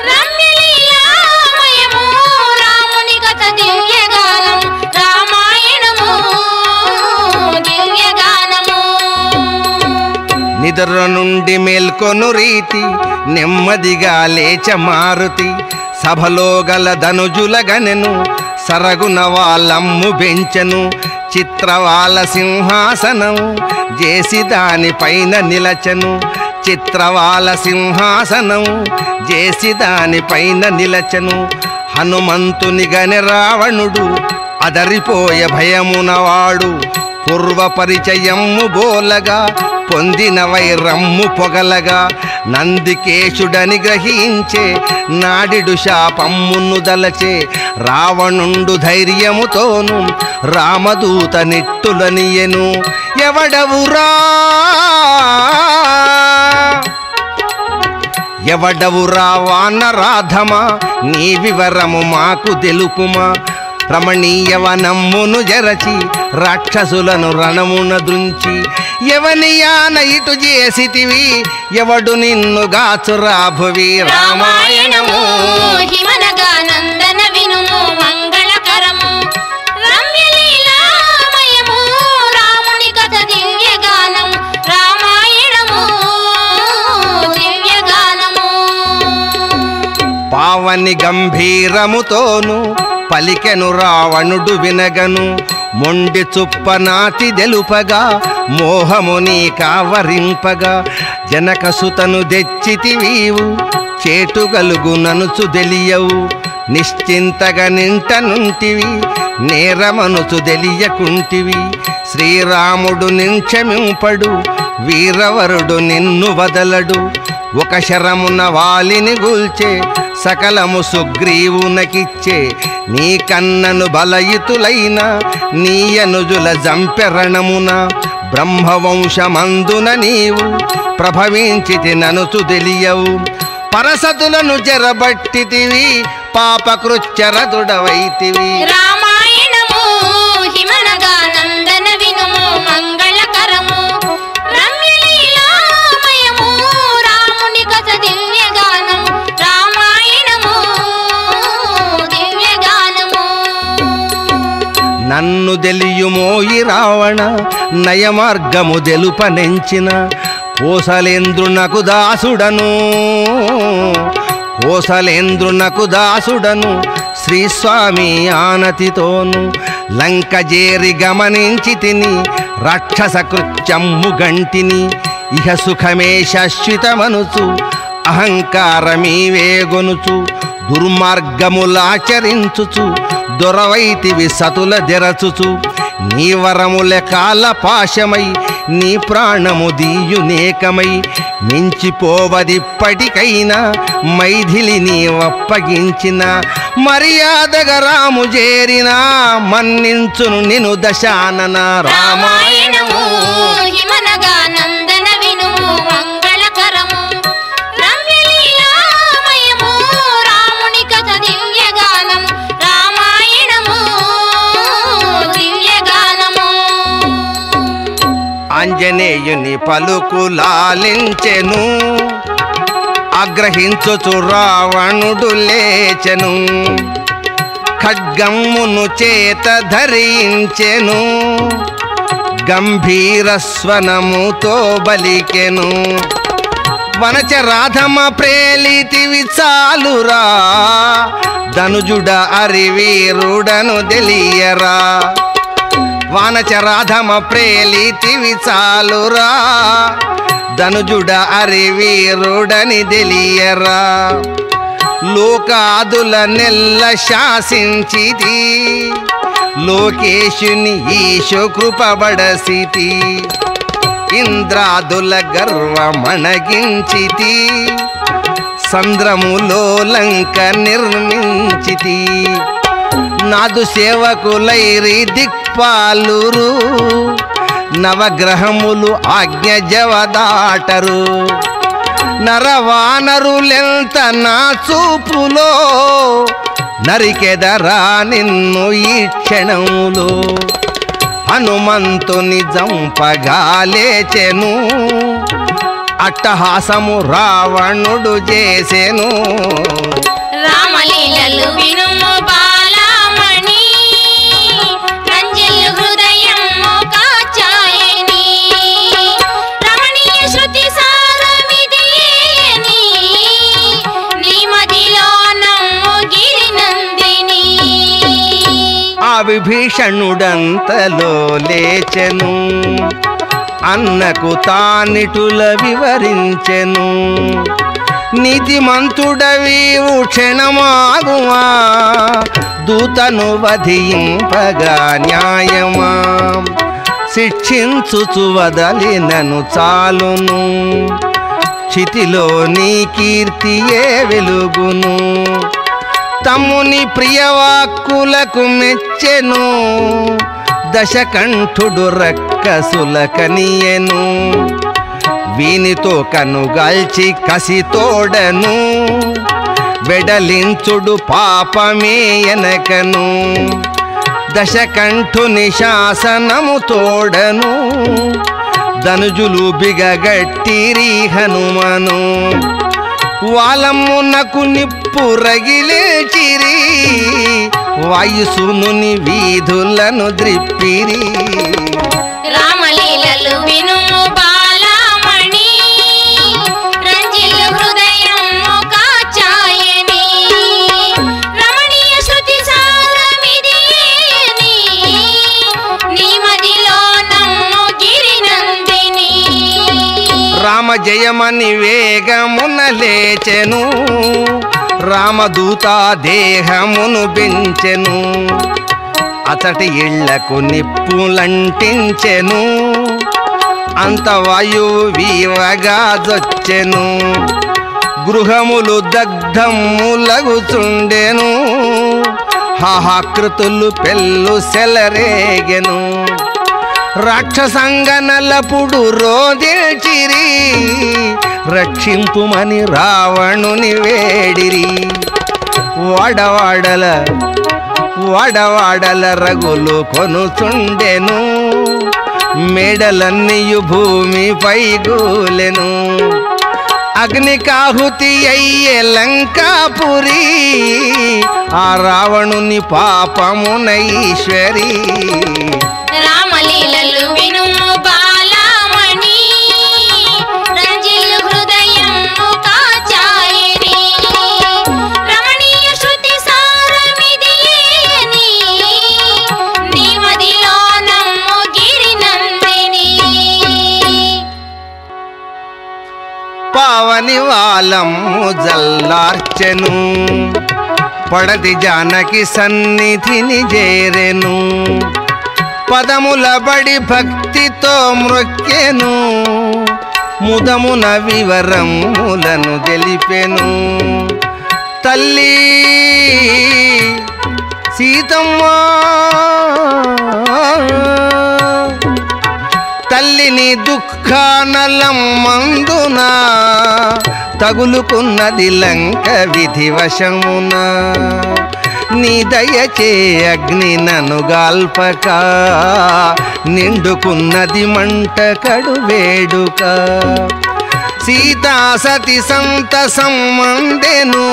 రమ్యలీలామయము రాముని కథ దివ్యగానం. రామాయణము దివ్యగానము. నిద్ర నుండి మేల్కొను రీతి, నెమ్మదిగా లేచ మారుతి. సభలో గల ధనుజుల గనెను, సరగున వాళ్ళమ్ము బెంచెను. చిత్రవాల సింహాసనము చేసి దానిపైన నిలచెను. చిత్రవాల సింహాసనము చేసి దానిపైన నిలచెను. హనుమంతుని గని రావణుడు, అదరిపోయే భయమునవాడు. పూర్వ పరిచయము బోలగా, పొందిన వైరమ్ము పొగలగా. నందికేశుడని గ్రహించే, నాడిడు శాపమ్మును దలచే. రావణుండు ధైర్యముతోను, రామదూత నిట్టులనియెను. ఎవడవురా ఎవడవురా వానరాధమా, నీ వివరము మాకు తెలుపుమా. రమణీయవనమ్మును జరచి, రాక్షసులను రణమున దృంచి. ఎవనియాన ఇటు చేసితివి, ఎవడు నిన్ను గాచురా భువి. రామాయణము హిమనగా నందన వినుము మంగళకరము. రమ్యలీలామయము రాముని కథ దివ్యగానం. రామాయణము దివ్యగానము. పావని గంభీరముతోను పలికెను రావణుడు వినగను. మొండి చుప్పనాతి తెలుపగా, మోహముని కావరింపగా. జనకసుతను తెచ్చితివీవు, చేటుగలుగు ననుచు తెలియవు. నిశ్చింతగా నింట నుంటివి, నేరమనుచు తెలియకుంటివి. శ్రీరాముడు నించమింపడు, వీరవరుడు నిన్ను వదలడు. ఒక శరమున వాలిని గూల్చే, సకలము సుగ్రీవునకిచ్చే. నీ కన్నను బలయితులైన, నీ అనుజుల జంపెరణమున. బ్రహ్మవంశమందున నీవు ప్రభవించితి ననుచు తెలియవు. పరసతులను చెరబట్టితివి, పాపకృత్యరతుడవైతివి. రామాయణము హిమనగా నందన వినుము మంగళకరము. రమ్యలీలామయము రాముని కథ దివ్యగానం. రామాయణము దివ్యగానము. నన్ను తెలియుమోయి రావణ, నయమార్గము తెలుపనెంచిన. కోసలేంద్రునకు దాసుడను, కోసలేంద్రునకు దాసుడను. శ్రీస్వామి ఆనతితోను లంక చేరి గమనించి తిని, రాక్షస కృత్యమ్ము గంటిని. ఇహ సుఖమే శాశ్వతమనుచు, అహంకారమీవేగొనుచు. దుర్మార్గములాచరించుచు, దొరవైతివి సతుల దెరచుచు. నీ వరముల కాల పాశమై, నీ ప్రాణము దీయునేకమై. మించిపోవదిప్పటికైనా, మైథిలి నీవప్పగించిన. మర్యాదగా రాము చేరినా, మన్నించును నిను దశానన. రామాయణము హిమనగా నందన వినుము మంగళకరము. రమ్యలీలామయము రాముని కథ దివ్యగానం. రామాయణము దివ్యగానము. ఆంజనేయుని పలుకులాలించెను, ఆగ్రహించుచు రావణుడు లేచెను. ఖడ్గమ్మును చేత ధరించెను, గంభీర స్వనముతో బలికెను. వనచ రాధమ ప్రేలితివి చాలురా, ధనుజుడ అరివీరుడను తెలియరా. వానచ రాధమ ప్రేలితివి చాలురా, ధనుజుడ అరివీరుడని తెలియరా. లోకాదుల నెల్ల శాసించితి, లోకేశుని ఈశో కృపబడసితి. ఇంద్రాదుల గర్వమణగించితి, సంద్రములో లంక నిర్మించితి. నాదు సేవకులైరి దిక్పాలురు, నవగ్రహములు ఆజ్ఞ జవదాటరు. నరవానరులెంత నా చూపులో, నరికెదరా నిన్ను ఈ క్షణములో. హనుమంతుని జంపగాలేచెను, అట్టహాసము రావణుడు చేసెను. రామలీలలు వినుము బాలమణి, రంజిల్లు హృదయము కాచాయని. రమణీయ శృతి సారమిదియేని, నీ మదిలో నమ్ము గిరినందిని. ఆ విభీషణుడంతలో లేచెను, అన్నకు తానిటుల వివరించెను. నీతిమంతుడవీవు క్షణమాగుమా, దూతను వధింపగా న్యాయమా. శిక్షించుచు వదలినను చాలును, క్షితిలో నీ కీర్తియే వెలుగును. తమ్ముని ప్రియవాక్కులకు మెచ్చెను, దశకంఠుడు రక్కసుల కనియెను. వీనితో కనుగాల్చి కసితోడను, వెడలించుడు పాపమే ఎనకను. దశకంఠుని శాసనము తోడను, ధనుజులు బిగగట్టిరి హనుమను. వాలమ్మునకు నిప్పు రగిలేచిరి, వాయుసునుని వీధులను ద్రిప్పిరి. రామలీలలు వినుము బాలమణి, రంజిల్లు హృదయము కాచాయని. రమణీయ శృతి సారమిదియేని, నీ మదిలో నమ్ము గిరినందిని. రామ జయమని వేగమున లేచెను, రామదూత దేహమును పెంచెను. అతటి ఇళ్లకు నిప్పులంటించెను, అంత వాయువు వీవగా జొచ్చెను. గృహములు దగ్ధములగుచుండెను, హాహాకృతులు పెళ్ళు సెలరేగెను. రాక్షసంగనలపుడు రోదిల్చిరి, రక్షింపుమని రావణుని వేడిరి. వాడవాడల రగులు కొనుచుండెను, మేడలన్నీయు భూమిపై గూలెను. అగ్నికాహుతి అయ్యే లంకాపురి, ఆ రావణుని పాపమున ఈశ్వరి. రామలీలలు వినుము బాలమణి, రంజిల్లు హృదయము కాచాయని. రమణీయ శృతి సారమిదియేని, నీ మదిలో నమ్ము గిరినందిని. పావని వాలము జల్లార్చెను, పడది జానకి సన్నిధిని చేరెను. పదముల బడి భక్తితో మ్రొక్కెను, ముదమున వివరములను తెలిపెను. తల్లి సీతమ్మ, తల్లిని దుఃఖానలమ్మందున, తగులుకున్నది లంక విధివశమున. నీ దయచే అగ్ని నను గాల్పక, నిండుకున్నది మంట కడు వేడుక. సీతా సతి సంతసం మండెను,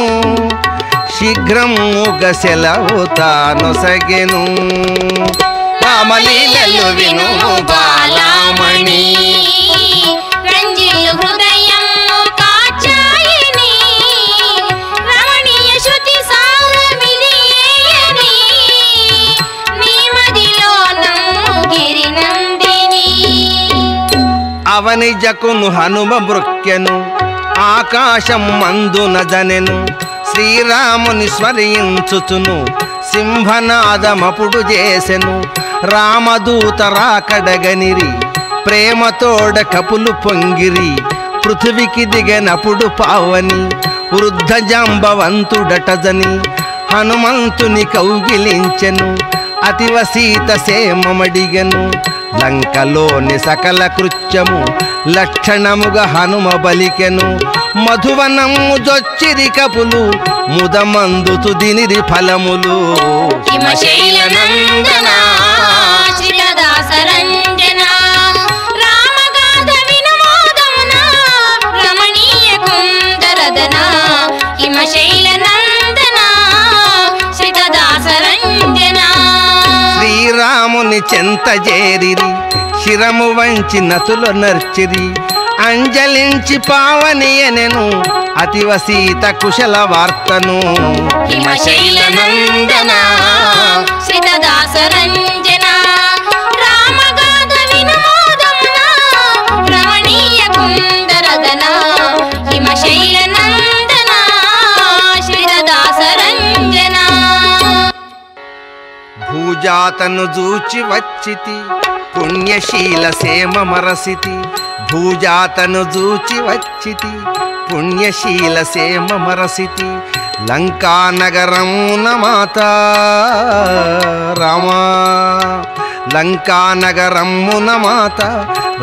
శీఘ్రముగ సెలవు తానొసగెను. రామలీలలు వినుము బాలమణి, రంజిల్లు హృదయము కాచాయని. అవని జకును హనుమ మృక్కెను ఆకాశం మందున జనెను శ్రీరాముని స్మరించుచును సింహనాదమపుడు చేసెను రామదూత రాకడగనిరి ప్రేమతోడ కపులు పొంగిరి పృథివికి దిగనప్పుడు పావని వృద్ధ జాంబవంతుడటజని హనుమంతుని కౌగిలించెను అతివ సీత సేమమడిగెను లంకలోని సకల కృత్యము లక్షణముగా హనుమ బలికెను మధువనము జొచ్చిరి కపులు ముదమందుతు దినిరి ఫలములు హిమశైల నందన శ్రీదాస రంజన రామగాథ వినోదమున రమణీయ కుందరదన హిమశైల నందన శ్రీదాస రంజన శ్రీరాముని చెంత చేరిరి శిరము వంచి నతులు నర్చిరి అంజలించి పావనియనెను అతివ సీత కుశల వార్తను హిమశైల నందన శ్రీదాస రంజన రామగాథ వినోదమున రమణీయ కుందరదన హిమశైల నందన శ్రీదాస రంజన భూజాతను జూచి వచ్చితి పుణ్యశీల సేమ మరసితి భూజాతను జూచి వచ్చితి పుణ్యశీల సేమ మరసితి లంకానగరమున మాత రామా లంకానగరమున మాత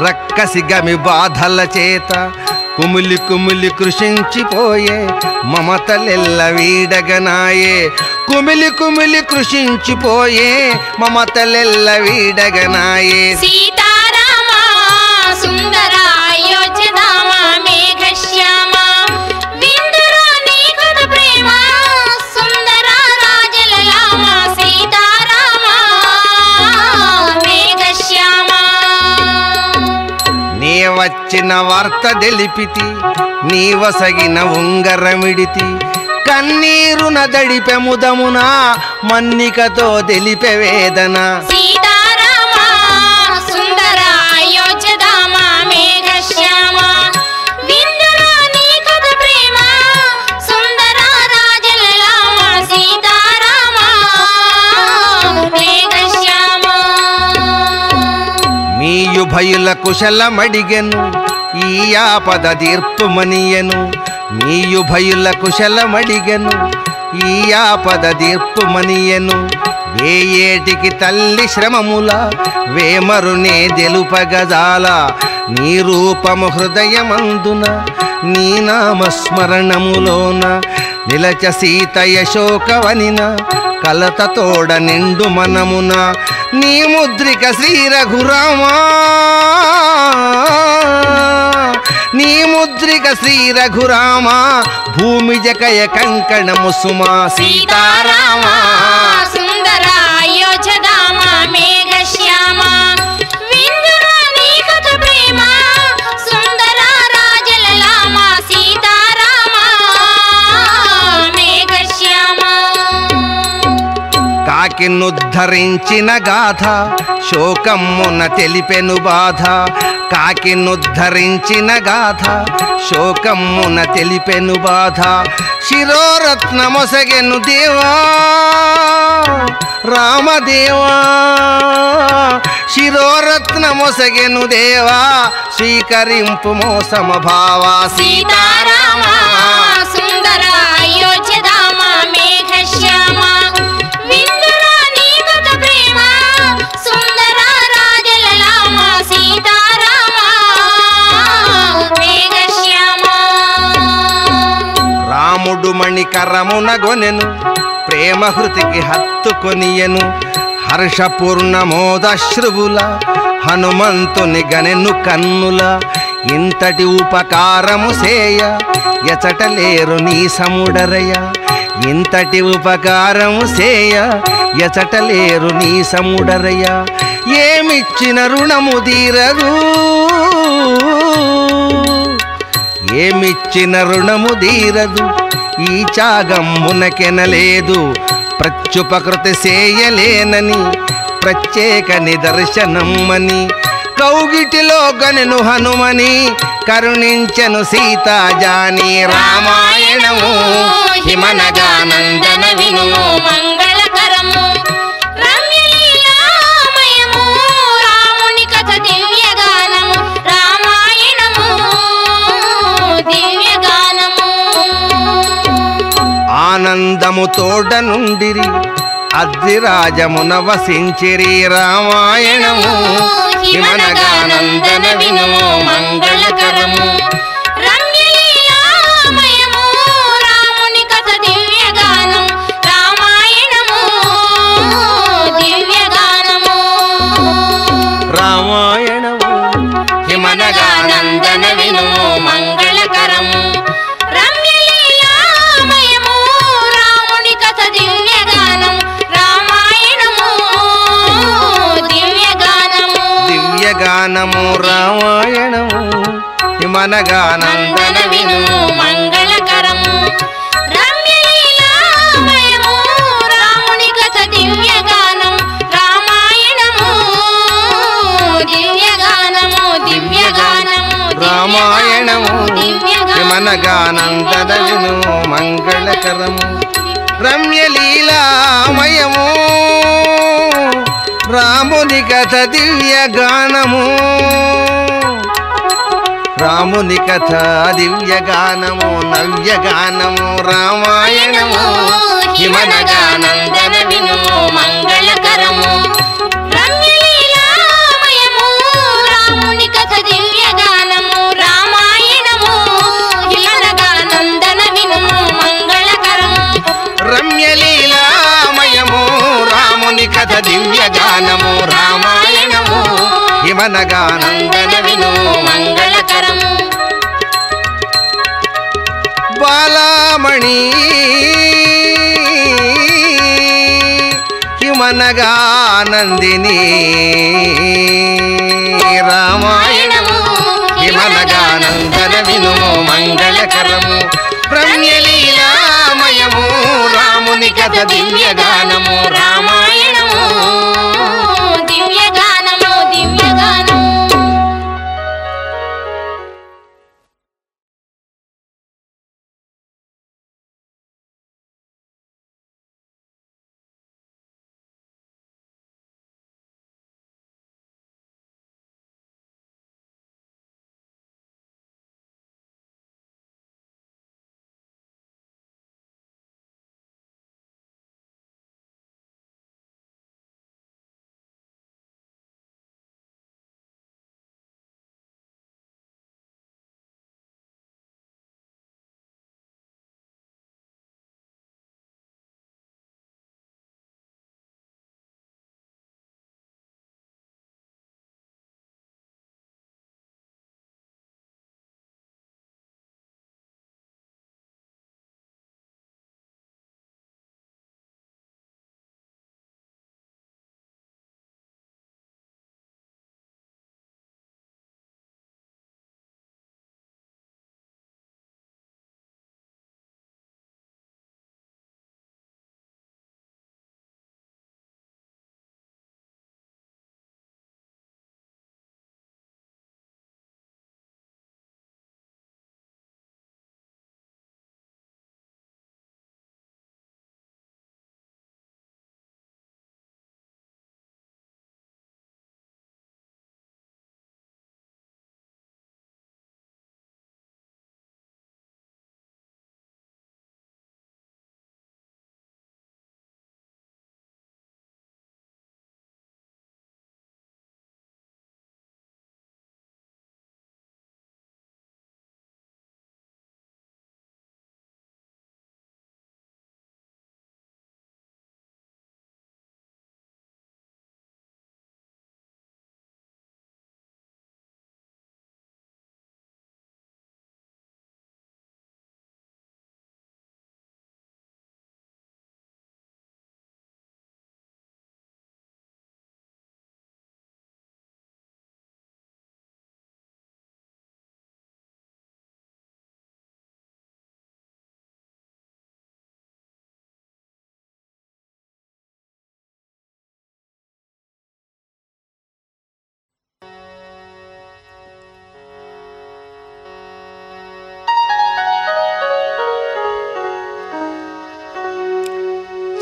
రక్కసి గమి బాధల చేత కుమిలి కుమిలి కృషించిపోయే మమతలెల్ల వీడగనాయే కుమిలి కుమిలి కృషించిపోయే మమతలెల్ల వీడగనాయే సీతారామ సుందర అయోధ్యధామ మేఘశ్యామ విందురా నీ కథ ప్రేమ సుందర రాజలలామ సీతారామ మేఘశ్యామ నీ వచ్చిన వార్త తెలిపితి నీ వసగిన ఉంగరమిడితి కన్నీరున దడిపెముదమున మన్నికతో తెలిపే వేదన సీతారామ సుందర అయోధ్యధామ మేఘశ్యామ విందురా నీ కథ ప్రేమ సుందర రాజలలామ సీతారామ మేఘశ్యామ మీయుభయుల కుశలమడిగెను ఈ ఆపద తీర్పుమనియెను మీయుభయుల కుశలమడిగెను ఈ ఆపద తీర్పుమనియెను వేయేటికి తల్లి శ్రమముల వేమరునే తెలుపగజాల నీ రూపము హృదయమందున నీ నామస్మరణములోన నిలచ సీత యశోకవనిన కలతతోడ నిండు మనమున నీ ముద్రిక శ్రీ రఘురామా నీ ముద్రిక శ్రీ రఘురామ భూమి జకయ కంకణము సుమా సీతారామ సుందర అయోధ్యధామ మేఘశ్యామ విందురా నీ కథ ప్రేమ సుందర రాజలలామ సీతారామ మేఘశ్యామ కాకినుద్ధరించిన గాథ శోకమ్మున తెలిపెను బాధ కాకినుద్ధరించిన గాథ శోకమ్మున తెలిపెను బాధ శిరోరత్నమొసగెను దేవా రామదేవా శిరోరత్నమొసగెను దేవా స్వీకరింపు మోసమభావా సీతారామ సుందర అయోధ్యధామ మేఘశ్యామ విందురా నీ కథ ప్రేమ సుందర రాజలలామ సీతారామ మేఘశ్యామ రాముడు మణికరమున గొనెను ప్రేమహృతికి హత్తుకొనియను హర్షపూర్ణమోదశ్రువుల హనుమంతుని గనెను కన్నుల ఇంతటి ఉపకారము సేయ ఎచటలేరు నీ సముడరయ ఇంతటి ఉపకారము సేయ ఎచటలేరు నీ సముడరయ ఏమిచ్చిన రుణము తీరదు ఏమిచ్చిన రుణము తీరదు ఈ త్యాగమ్మునకెనలేదు ప్రత్యుపకృతి చేయలేనని ప్రత్యేక నిదర్శనమ్మని కౌగిటిలో గనెను హనుమని కరుణించెను సీతా జాని రామాయణము హిమనగానందన వినుము మంగళకరము రమ్యలీలామయము రాముని కథ దివ్యగానము రామాయణము దివ్యగానము ఆనందము తోడ నుండిరి అద్రిరాజమున వసించిరి రామాయణము హిమనగానందన వినుము మంగళకరము రమ్యలీలామయము రాముని కథ దివ్యగానం రామాయణము దివ్యగానము రామాయణము హిమనగానందన వినుము మంగళకరము రమ్యలీలామయము రాముని కథ దివ్యగానం రామాయణము దివ్యగానము దివ్యగానము రామాయణము హిమనగానందన నందన వినుము మంగళకరము రమ్యలీలామయము రాముని కథ దివ్యగానం రామాయణము దివ్యగానము దివ్యగానము రామాయణము హిమనగానందన వినుము మంగళకరము రమ్యలీలామయము రాముని కథ దివ్యగానము రాముని కథ దివ్యగానము నవ్యగానము రామాయణము హిమనగానందన వినుము మంగళకరము రమ్యలీలామయము రాముని కథ దివ్యగానము రామాయణము హిమనగానందన వినుము మంగళకరము రమ్యలీలామయము రాముని కథ దివ్యగానము రామాయణము హిమనగానందన వినుము మంగళకరము బాలామణి హిమనగానందిని రామాయణము హిమనగానందన వినుము మంగళకరము రమ్యలీలామయము రాముని కథ దివ్యగానము రామాయణము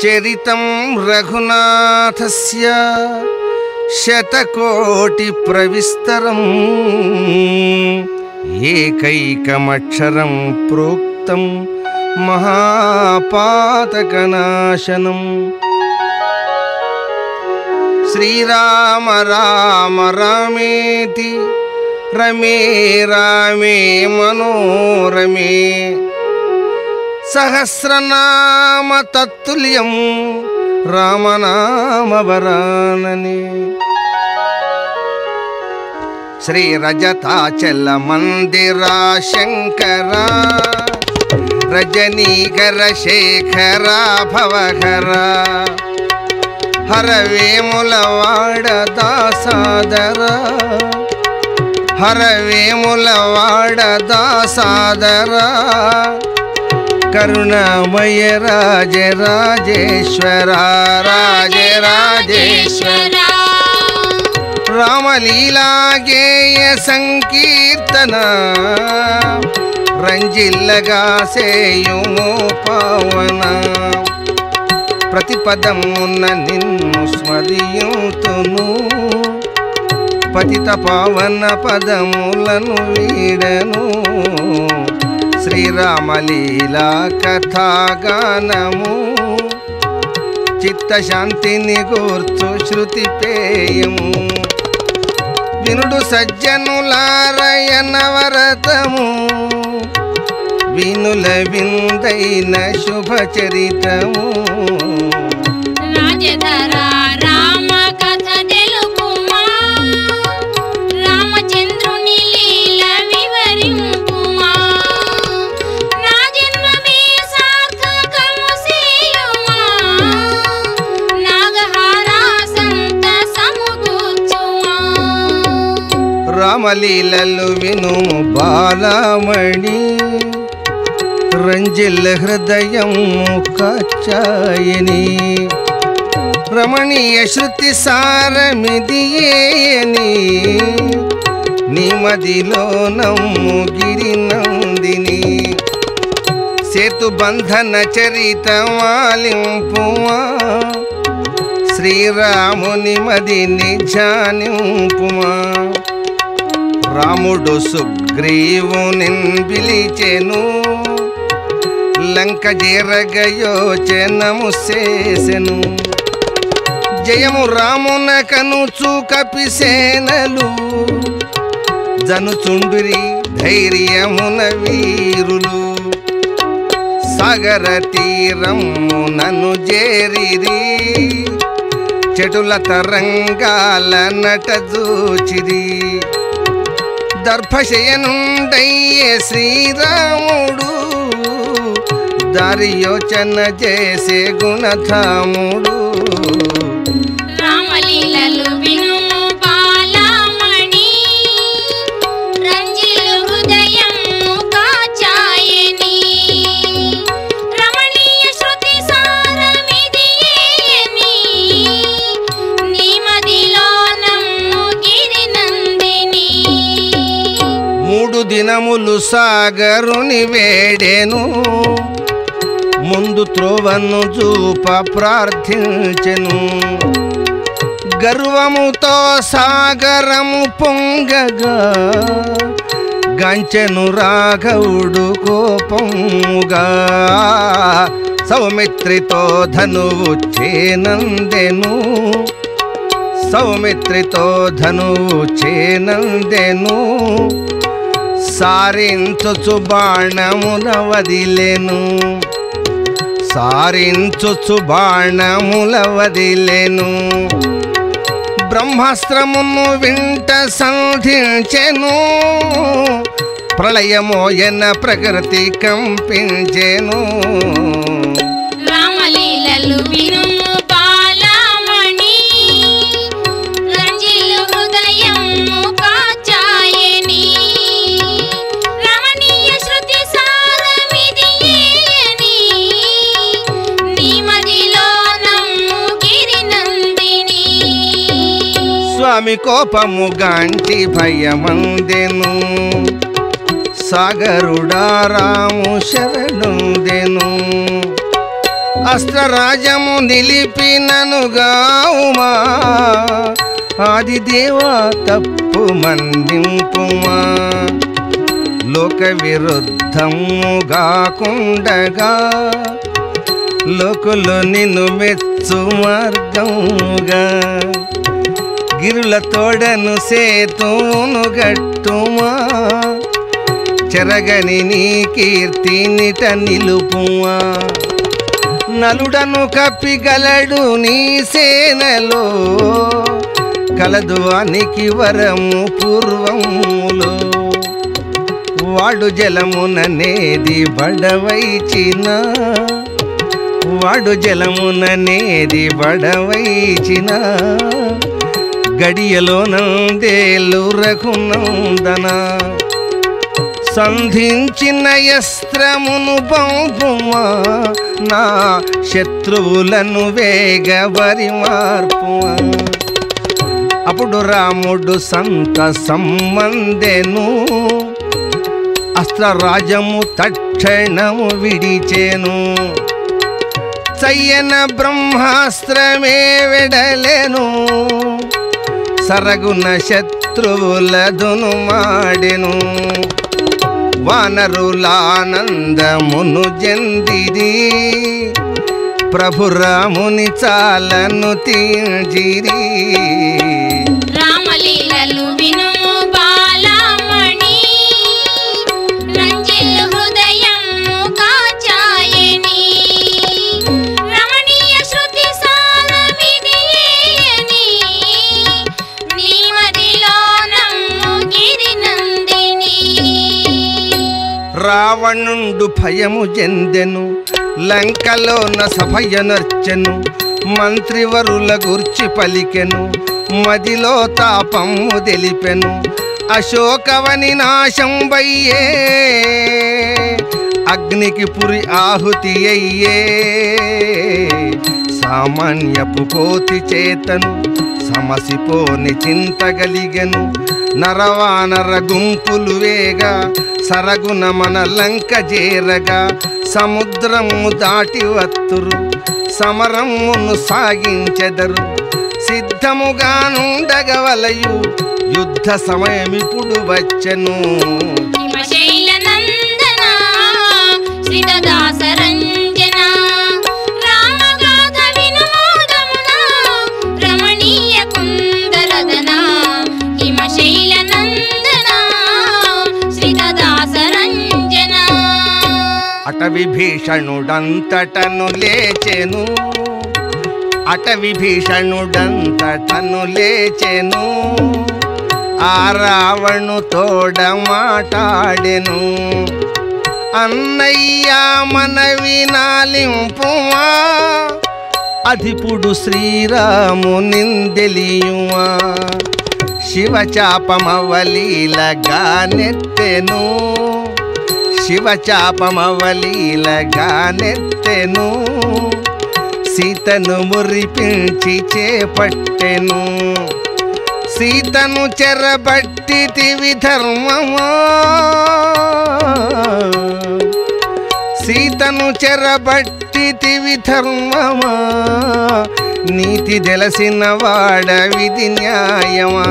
చరితం రఘునాథస్య శతకోటి ప్రవిస్తరం ఏకైకమక్షరం ప్రోక్తం మహాపాతకనాశనం. శ్రీరామ రామ రామేతి రమే రామే మనోరమే సహస్రనామ తత్తుల్యం రామనామ వరాననే. శ్రీ రజతాచల మందిరా శంకర రజనీకర శేఖర భవహర హర వేములవాడ దాసాదర హర వేములవాడ దాసాదర కరుణామయ రాజరాజేశ్వర రాజరాజేశ్వర రామలీలా గేయ సంకీర్తన రంజిల్లగా సేయుము పవన. ప్రతిపదమున్న నిన్ను స్మరియుతును పతిత పావన పదములను వీడను. శ్రీరామలీలా కథాగానము చిత్తశాంతిని గూర్చు శృతి పేయము. వినుడు సజ్జనులారయన వరతము వినుల విందైన శుభచరితము. రాజధర రామ కథ తెలుపుమా రామచంద్రుని లీల వివరింపుమా నా జన్మమే సార్థకము సేయుమా నాగహార సంతసముగూర్చుమా. రామలీలలు వినుము బాలమణి రంజిల్ హృదయము కాచాయని. రమణీయ శృతి సారమిదియేని నిమదిలో నమ్ము గిరినందిని. సేతుబంధన చరితమాలింపుమా శ్రీరాముని మదిని ధ్యానింపుమా. రాముడు సుగ్రీవుని పిలిచెను లంక చేరగయోచనము చేసెను. జయము రామున కనుచు కపిసేనలు జనుచుండురి ధైర్యమున వీరులు. సాగర తీరమునను చేరిరి చెటుల తరంగాల నట జూచిరి. దర్భశయనుండయ్యే శ్రీరాముడు దారి యోచన చేసే గుణధాముడు. రామలీలలు వినుము బాలమణి రంజిలు హృదయము కాచాయని. రమణీయ శృతి సారమిదియేని నిమదిలో నమ్ము గిరినందిని. 3 దినములు సాగరుని వేడెను ముందు త్రోవను చూప ప్రార్థించెను. గర్వముతో సాగరము పొంగగా గంచెను రాఘవుడు కోపముగా. సౌమిత్రితో ధనువు చేనందెను సౌమిత్రితో ధనువు చేనందెను. సారించుచు బాణముల వదిలెను సారించుచు బాణముల వదిలెను. బ్రహ్మాస్త్రమును వింట సంధించెను ప్రళయమోయన ప్రకృతి కంపించెను. రామలీలలు వినుము బాలమణి రంజిలు హృదయము కాచాయని. రమణీయ శృతి సారమిదియేని నిమదిలో నమ్ము గిరినందిని. స్వామి కోపము గాంటి భయమందెను సాగరుడా రాము శరణుందెను. అస్త్రరాజము నిలిపిననుగావుమా ఆదిదేవా తప్పు మన్నింపుమా లోక విరుద్ధముగాకుండగా లోకులు నిన్ను మెచ్చు మార్గముగా గిరుల తోడను సేతును గట్టుమా చెరగని నీ కీర్తి నిట నిలుపుమా నలుడను కప్పిగలడు నీ సేనలో కలదు అనికి వరము పూర్వములో వాడు జలముననేది బడవైచిన వాడు జలముననేది బడవైచిన గడియలో నందేలు రఘునందన సంధించిన యస్త్రమును పంపుమా నా శత్రువులను వేగవరి మార్పుమా అప్పుడు రాముడు సంతసమ్మందెను అస్త్రరాజము తక్షణము విడిచెను చయ్యన బ్రహ్మాస్త్రమే వెడలెను సరగున శత్రువులదును మాడెను వానరులానందమును జందిరి ప్రభురాముని చాలను తీంజిరి రామలీలలు వినుము బాలమణి రంజిల్లు హృదయము కాచాయని రమణీయ శృతి సారమిదియేయని నీ మదిలో నమ్ము గిరినందిని రావణుండు భయము చెందెను లంకలోన సభయనర్చెను మంత్రివరుల గూర్చి పలికెను మదిలో తాపము తెలిపెను అశోకవని నాశంబయ్యే అగ్నికి పురి ఆహుతి అయ్యే సామాన్యపు కోతి చేతను సమసిపోని చింతగలిగెను నరవానర గుంపులు వేగా సరగున మన లంక చేరగా సముద్రము దాటి వత్తురు సమరమును సాగించెదరు సిద్ధముగానుండగవలయు యుద్ధ సమయమిప్పుడు వచ్చెను హిమశైల నందన శ్రీదాస రంజన రామగాథ వినోదమున రమణీయ కుందరదన హిమశైల నందన శ్రీదాస రంజన అటవి భీషణుడంతటను లేచెను అటవి భీషణుడంతటను లేచెను ఆ రావణు తోడ మాటాడెను అన్నయ్యా మనవి నాలింపుమా అధిపుడు శ్రీరాము నిందెలియుమా శివచాపమవలీలగా నెత్తెను శివచాపమవలీలగా నెత్తెను సీతను మురిపించి చేపట్టెను సీతను చెరబట్టితివి ధర్మమా సీతను చెరబట్టితివి ధర్మమా నీతి తెలిసిన వాడవిది న్యాయమా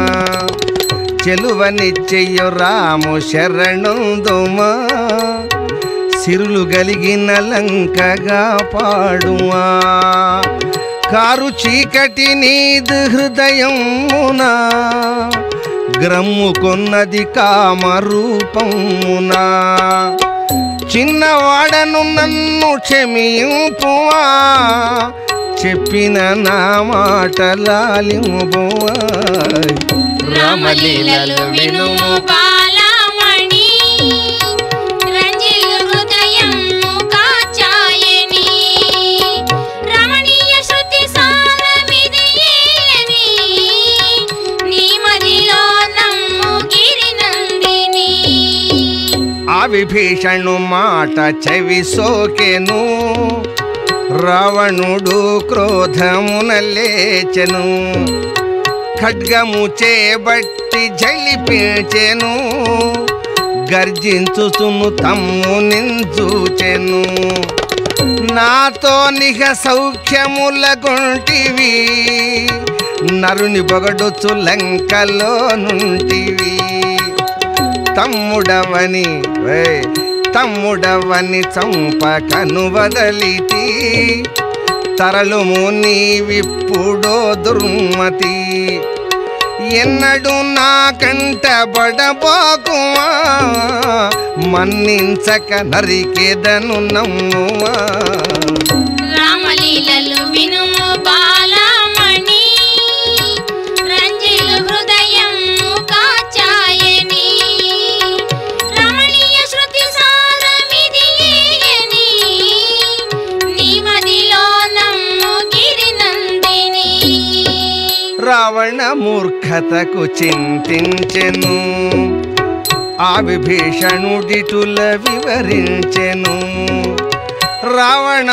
చెలువనిచ్చెయ్యు రాము శరణుందుమా సిరులు గలిగిన లంకగా పాడుమా కారు చీకటి నీదు హృదయమునా గ్రమ్ము కొన్నది కామరూపమునా చిన్నవాడను నన్ను క్షమింపుమా చెప్పిన నా మాట లాలింబుమా రామలీలలు వినుము బాలమణి రంజిల్లు హృదయము కాచాయని రమణీయ శృతి సారమిదియేయని నీ మదిలో నమ్ము గిరినందిని ఆ విభీషణు మాట చెవి సోకెను రావణుడు క్రోధమున లేచెను ఖడ్గము చేబట్టి జలిపించెను గర్జించుచును తమ్ము నించుచెను నాతో నిహ సౌఖ్యముల గుంటివి నరుని బొగడుచు లంకలో నుంటివి తమ్ముడవని చంపకను వదలితి తరలుము నీవిప్పుడో దుర్మతి ఎన్నడు నా కంట బడబోకుమా మన్నించక నరికెదను నమ్ముమా రామలీలలు వినుము బాలమణి రంజిలు హృదయం కాచాయని రమణీయ శృతి సారమిదియేయని నీ మదిలో నమ్ము గిరినందిని రావణ మూర్ఖతకు చింతించెను ఆ విభీషణుడిటుల వివరించెను రావణ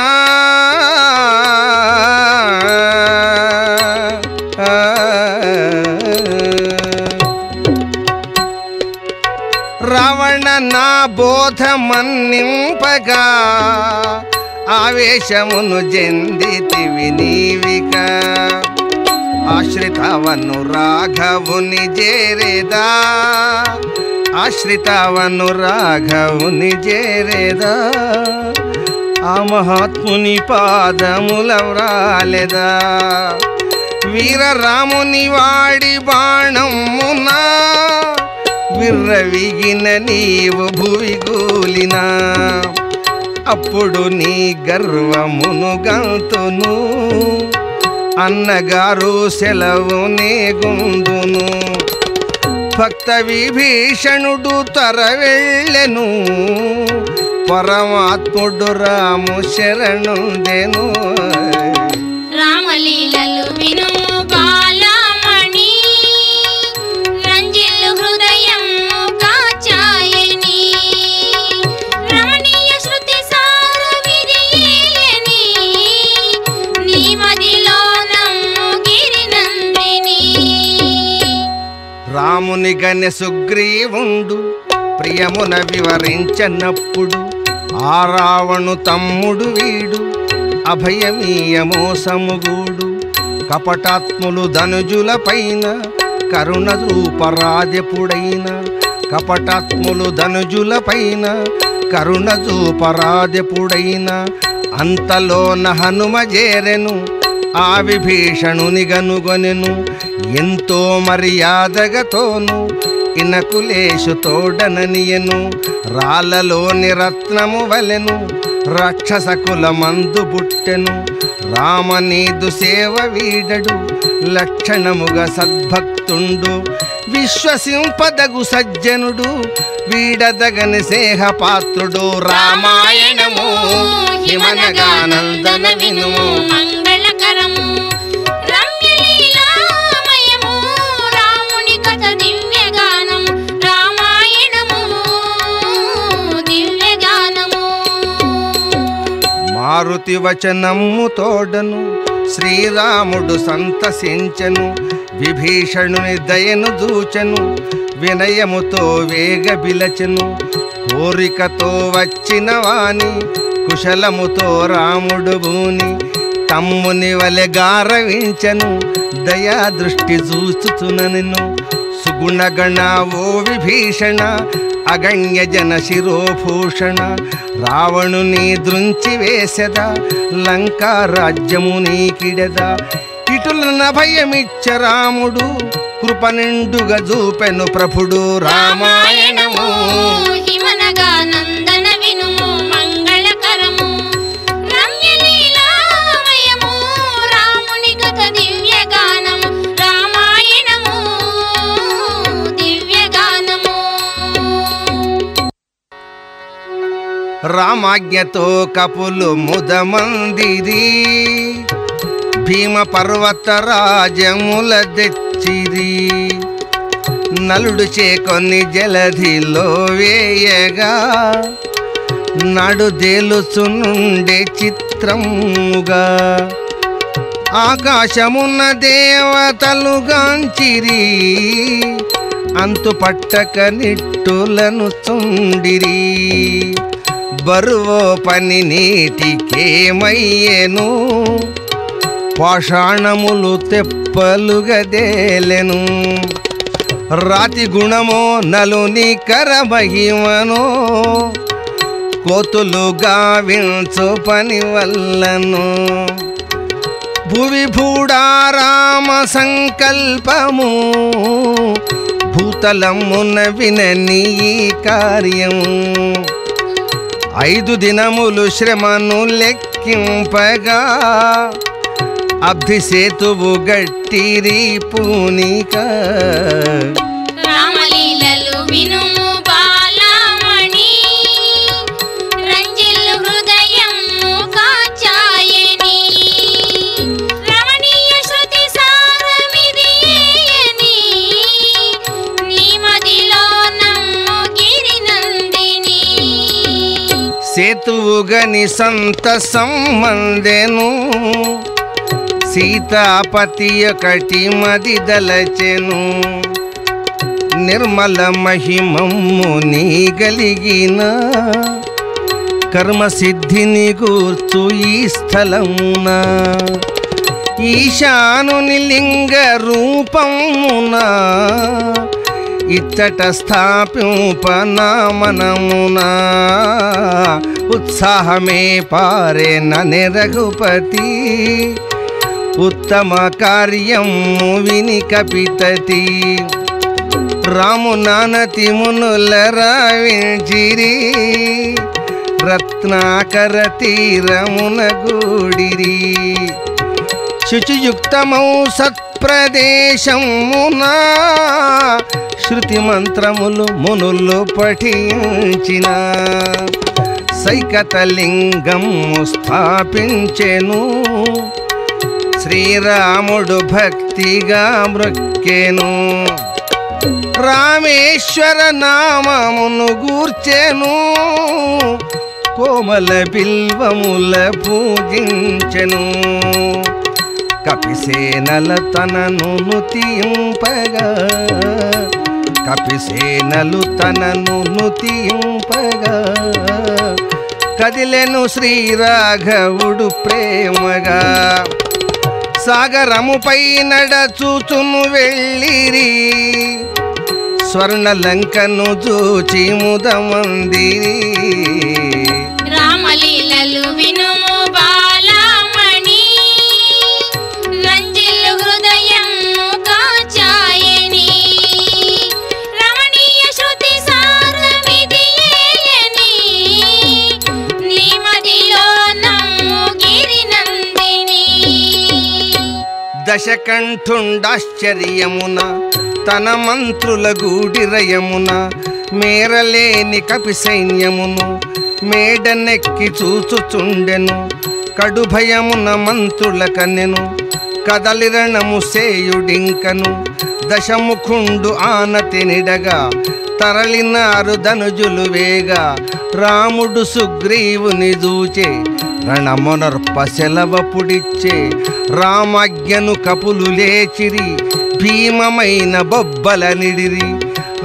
నా బోధ మన్నింపగా ఆవేశమును చెందితివి నీవిక ఆశ్రితవను రాఘవుని చేరేదా ఆ మహాత్ముని పాదముల వ్రాలెదా వీరరాముని వాడి బాణమునా విర్రవిగిన నీవు భువిగూలినా అప్పుడు నీ గర్వమును గంతును అన్నగారు సెలవునే గుందును భక్త విభీషణుడు తరవెళ్ళెను పరమాత్ముడు రాము శరణుందెను రామలీలలు వినుము బాలమణి రంజిల్లు హృదయం కాచాయని రమణీయ శృతి సారమిదియేయని నీ మదిలో నమ్ము గిరినందిని రాముని గనె సుగ్రీవుండు ప్రియమున వివరించనప్పుడు ఆ రావణు తమ్ముడు వీడు అభయమీయమో సముగూడు కపటాత్ములు ధనుజుల పైన కరుణ చూపరాదెపుడైన కపటాత్ములు ధనుజుల పైన కరుణ చూపరాదెపుడైన అంతలోన హనుమ చేరెను ఆ విభీషణుని గనుగొనెను ఎంతో మర్యాదగతోను ఇనకులేశు తోడననియను రాళ్ళలోని రత్నము వలెను రాక్షసకుల మందు బుట్టెను రామనీదు సేవ వీడడు లక్షణముగా సద్భక్తుండు విశ్వసింపదగు సజ్జనుడు వీడదగని సేహపాత్రుడు రామాయణము హిమనగానందన వినుము మంగళకరము రమ్యలీలామయము రాముని కథ దివ్యగానము రామాయణము దివ్యగానము మారుతి వచనము తోడను శ్రీరాముడు సంతసించెను విభీషణుని దయను దూచెను వినయముతో వేగ బిలచెను కోరికతో వచ్చిన వాని కుశలముతో రాముడు భూని తమ్ముని వలె గారవించెను దయా దృష్టి చూచుచునను సుగుణగణ ఓ విభీషణ అగణ్య జన శిరోభూషణ రావణుని దృంచి వేసెదా లంకా రాజ్యము నీకిడెదా ఇటులన భయమిచ్చ రాముడు కృప నిండుగా చూపెను ప్రభుడు రామాయణము హిమనగానందన వినుము మంగళకరము రమ్యలీలామయము రాముని కథ దివ్యగానము రామాయణము దివ్యగానము రామాజ్ఞతో కపులు ముదమందిరి భీమ పర్వత రాజముల తెచ్చిరి నలుడు చేకొని జలధిలో వేయగా నడు దేలుచునుండే చిత్రముగా ఆకాశమున్న దేవతలు గాంచిరి అంతు పట్టక నిట్టులను చుండిరి బరువో పని నీటికేమయ్యేను, పాషాణములు తెప్పలుగదేలెను. రాతి గుణమో నలుని కరమహిమను, కోతులు గావించు పని వల్లను. భువి భూడారామ సంకల్పము, భూతలమున వినని ఈ కార్యము. 5 దినములు శ్రమను లెక్కింపగా, అభిసేతువు గట్టిరి పూనిక. రామలీలలు వినుము బాలమణి, రంజిల్లు హృదయము కాచాయని. రమణీయ శృతి సారమిదియేయని, నీ మదిలో నమ్ము గిరినందిని. సేతువుగని సంతసం మందెను, సీతాపతి ఒకటి మది దలచెను. నిర్మల మహిమమ్ము నీ గలిగిన, కర్మసిద్ధిని గూర్చు ఈ స్థలమున. ఈశానుని లింగ రూపమున, ఇచ్చట స్థాపింపనా మనమున. ఉత్సాహమే పారేననే రఘుపతి, ఉత్తమ కార్యము విని కపితతి. రామునానతి మునుల రావించిరి, రత్నాకర తీరమున గూడిరి. శుచియుక్తమౌ సత్ప్రదేశమున, శృతి మంత్రములు మునులు పఠించిన. సైకతలింగము స్థాపించెను, శ్రీరాముడు భక్తిగా మృక్కెను. రామేశ్వర నామమును గూర్చెను, కోమల బిల్వముల పూజించెను. కపిసేనల తనను నుతింపగా, కపిసేనలు తనను నుతింపగా, కదిలెను శ్రీరాఘవుడు ప్రేమగా. సాగరముపై నడచుచును వెళ్ళిరి, స్వర్ణలంకను చూచి ముదమందిరి. రామలీలలు వినుము బాలమణి, రంజిల్లు హృదయము కాచాయని. రమణీయ శృతి సారమిదియేయని, నీ మదిలో నమ్ము గిరినందిని. దశకంఠుండాశ్చర్యమున తన మంత్రుల గూడిరయమున, మేరలేని కపి సైన్యమును మేడనెక్కి చూచుచుండెను. కడుభయమున మంత్రుల కన్నెను, కదలిరణము సేయుడింకను. దశముఖుండు ఆనతి నిడగా, తరలినారు ధనుజులు వేగా. రాముడు సుగ్రీవుని దూచే, రణమునర్ప సెలవపుడిచ్చే. రామాజ్ఞను కపులు లేచిరి, భీమమైన బొబ్బల నిడిరి.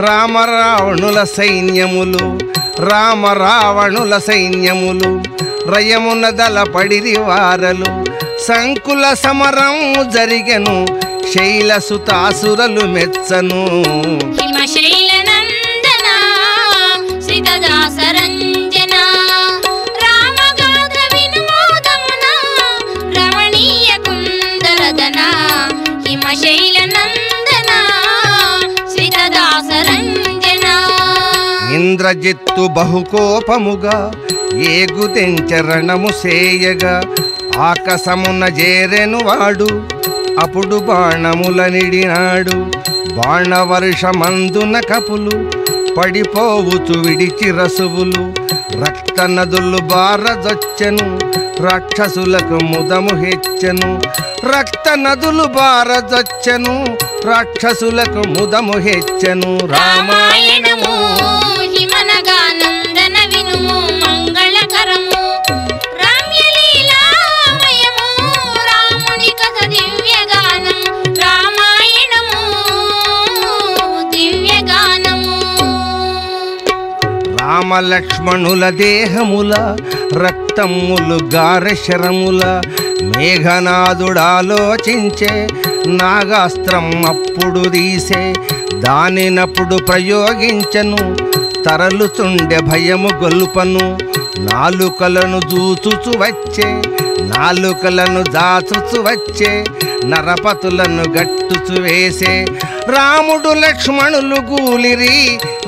రామరావణుల సైన్యములు, రామరావణుల సైన్యములు, రయమున దళపడిరి వారలు. సంకుల సమరము జరిగెను, శైలసుతాసురలు మెచ్చను. హిమశైల నందన శ్రీదాసరంజన, రామగాథ వినోదమున రమణీయ కుందరదన. హిమశైల నందన శ్రీదాసరంజన. ఇంద్రజిత్తు బహుకోపముగా ఏగుదెంచరణము సేయగా, ఆకాశమున చేరెను వాడు అప్పుడు బాణముల నిడినాడు. బాణవర్షమందున కపులు పడిపోవుచు విడిచి రసువులు. రక్త నదులు బారజొచ్చెను, రాక్షసులకు ముదము హెచ్చెను. రక్త నదులు బారజొచ్చెను, రాక్షసులకు ముదము హెచ్చెను. రామాయణము హిమనగానందన వినుము మంగళకరము. రమ్యలీలామయము రాముని కథ దివ్యగానం. రామాయణము దివ్యగానము. రామ రామలక్ష్మణుల దేహముల రక్తములు గారశరముల మేఘనాదుడాలోచించే నాగాస్త్రం అప్పుడు తీసే దానినప్పుడు ప్రయోగించను తరలుచుండె భయము గొల్పను నాలుకలను దూచుచు వచ్చే నాలుకలను దాచుచు వచ్చే నరపతులను గట్టుచు వేసే రాముడు లక్ష్మణులు గూలిరి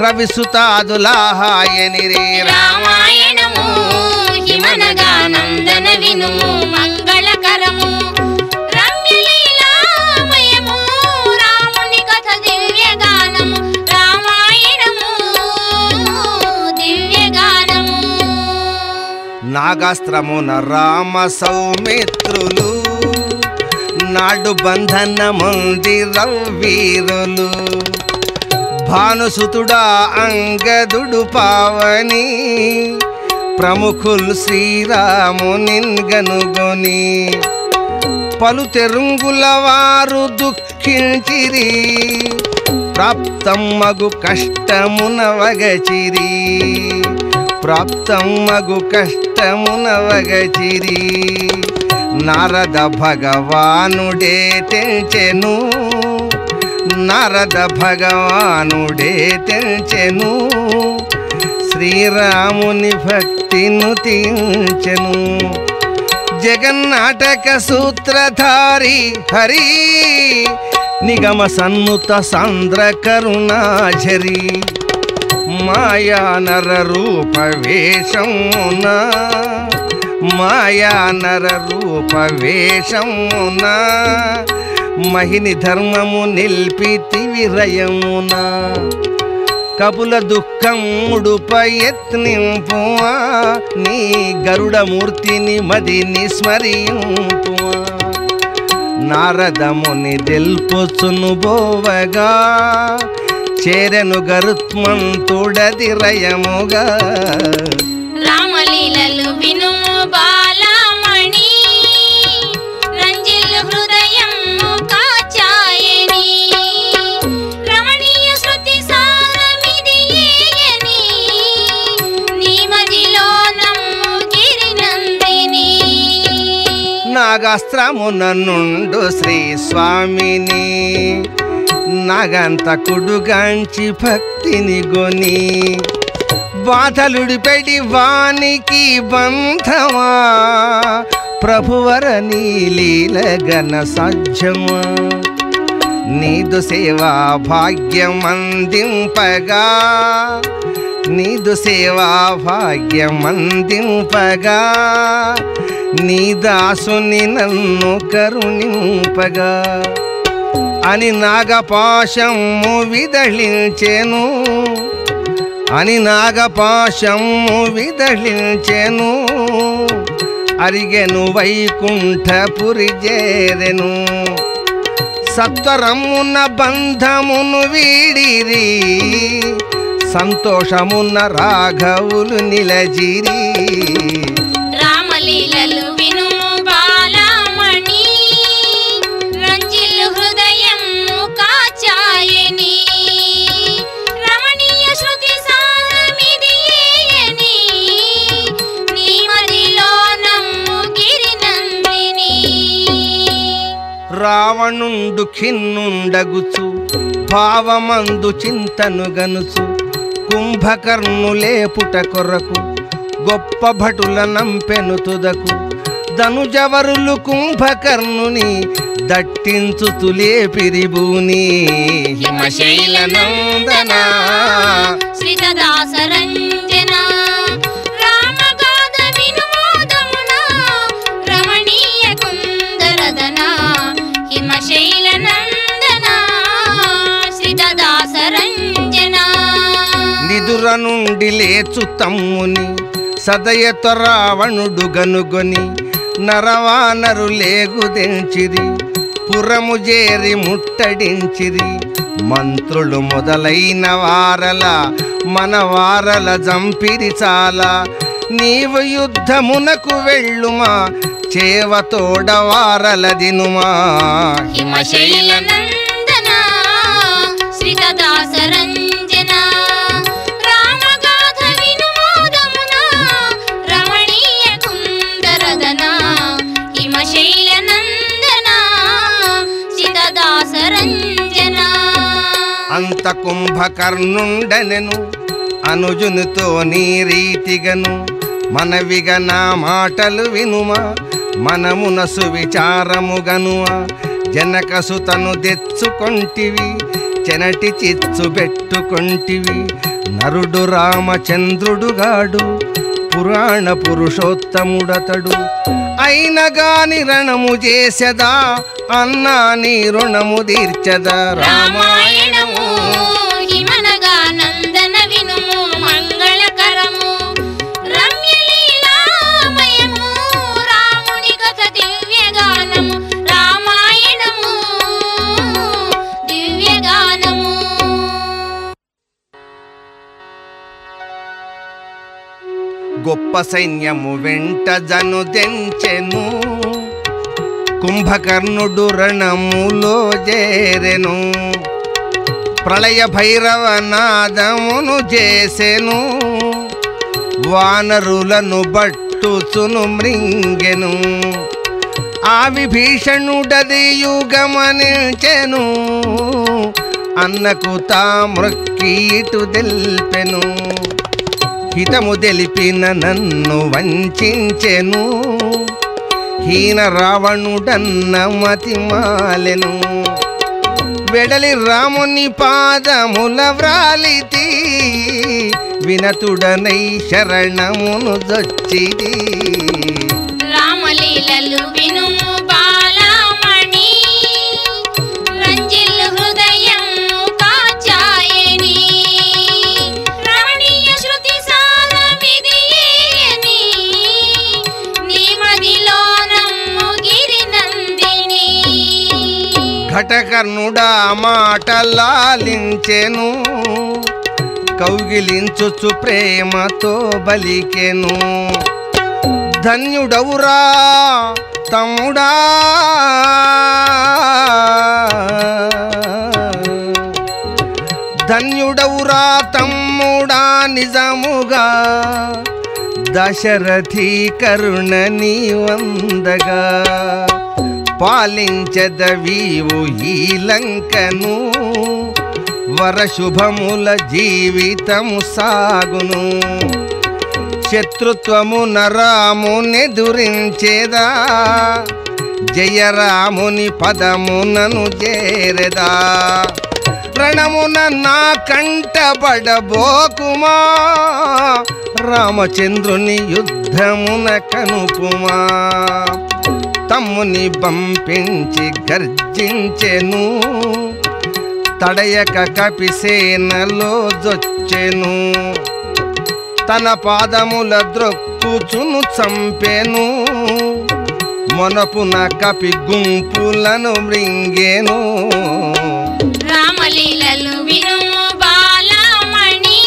రవిసుతాదులాహాయనిరి రామాయణము హిమనగానందన వినుము మంగళకరము రమ్యలీలామయము రాముని కథ దివ్యగానము రామాయణము దివ్యగానము నాగాస్త్రమున రామ సౌమిత్రులు నాడు బంధన మందిరవీరులు భానుసుతుడా అంగదుడు పావని ప్రముఖులు శ్రీరామునిన్ గనుగొని పలు తెరుంగుల వారు దుఃఖించిరి ప్రాప్తమ్మగు కష్టమున వగచిరి ప్రాప్తమ్మగు కష్టమున వగచిరి నారద భగవానుడే తెంచెను నారద భగవానుడే తెంచెను శ్రీరాముని భక్తిను తీంచెను జగన్నాటక సూత్రధారి హరి నిగమ సన్నుత సాంద్ర కరుణాఝరి మాయా నర రూప వేషమున మాయా నర రూప వేషమున మహిని ధర్మము నిల్పితి విరయమున కపుల దుఃఖముడుపై యత్నింపువా నీ గరుడమూర్తిని మదిని స్మరింపువా నారదముని దెల్పుచును బోవగా చేరెను గరుత్మంతుడది రయముగా రామలీలలు వినుము బాలమణి రంజిల్లు హృదయము కాచాయని రమణీయ శృతి సారమిదియేయని నీ మదిలో నమ్ము గిరినందిని నాగాస్త్రమున నుండు శ్రీ స్వామిని నాగంతకుడుగాంచి భక్తిని గొని బాధలుడిపెడి వానికి బంధమా ప్రభువర నీ లీలగన సాధ్యమా నీదు సేవా భాగ్యమందింపగా నీదు సేవా భాగ్యమందింపగా నీ దాసుని నన్ను కరుణింపగా అని నాగపాశము విదళించెను అని నాగపాశము విదళించెను అరిగెను వైకుంఠపురి చేరెను సత్వరమున బంధమును వీడిరి సంతోషమున రాఘవులు నిలజిరి రామలీలలు వినుము బాలమణి రంజిల్లు హృదయము కాచాయని రమణీయ శృతి సారమిదియేయని నీ మదిలో నమ్ము గిరినందిని రావణుండు ఖిన్నుండగుచు భావమందు చింతను గనుచు కుంభకర్ణులేపుట కొరకు గొప్ప భటుల నంపెను తుదకు ధనుజవరులు కుంభకర్ణుని దట్టించుతులే పిరిబూని హిమశైల నందన శ్రీదాస రంజన రామగాథ వినోదమున రమణీయ కుందరదన హిమశైల నందన శ్రీదాస రంజన నిదుర నుండి లేచు తమ్ముని సదయత రావణుడు గనుగొని నరవానరులేగుదెంచిరి పురము చేరి ముట్టడించిరి మంత్రులు మొదలైన వారల మన వారల జంపిరి చాలా నీవు యుద్ధమునకు వెళ్ళుమా చేవతోడ వారల దినుమా హిమశైల నందన శ్రీదాస రంజన రామగాథ వినుము హిమశైల నందన సితదాసరంజన. అంత కుంభకర్ణుండనెను అనుజునితో నీ రీతిగను, మనవిగా నా మాటలు వినుమా మనమున సువిచారముగనుమా. జనకసుతను తెచ్చుకొంటివి చెనటి చిచ్చు పెట్టుకొంటివి, నరుడు రామచంద్రుడుగాడు పురాణ పురుషోత్తముడతడు. అయినగాని రణము చేసెదా అన్నా నీ రుణము తీర్చదా. రామాయణము హిమనగా నందన వినుము మంగళకరము, రమ్యలీలామయము రాముని కథ దివ్యగానము. రామాయణము దివ్యగానము. గొప్ప సైన్యము వెంట జనుదెంచెను, కుంభకర్ణుడు రణములో చేరెను. ప్రళయ భైరవ నాదమును చేసెను, వానరులను బట్టుచును మృంగెను. ఆ విభీషణుడదియు గమనించెను, అన్నకు తా మ్రొక్కి ఇటు తెల్పెను. హితము తెలిపిన నన్ను వంచెను, హీన రావణుడన్న మతిమాలెను. వెడలి రాముని పాదముల వ్రాలితి, వినతుడనై శరణమును దొచ్చిది. రామలీలలు వినుము బాలమణి, రంజిల్లు హృదయము కాచాయని. రమణీయ శృతి సారమిదియేయని, నీ మదిలో నమ్ము గిరినందిని. ఘటకర్ణుడా మాటలాలించెను, కౌగిలించుచు ప్రేమతో బలికెను. ధన్యుడవురా తమ్ముడా, ధన్యుడవురా తమ్ముడా నిజముగా, దశరథి కరుణ నీ వందగా. పాలించదవీవు ఈ లంకను, వరశుభముల జీవితము సాగును. శత్రుత్వమున రామునెదురించేదా, జయరాముని పదమునను చేరెదా. రణమున నా కంటబడబోకుమా, రామచంద్రుని యుద్ధమున కనుపుమా. తమ్ముని పంపించి గర్జించెను, తడయక కపిసేనలో జొచ్చెను. తన పాదముల ద్రొక్కుచును చంపెను, మొనపున కపి గుంపులను మృంగెను. రామలీలలు వినుము బాలమణి,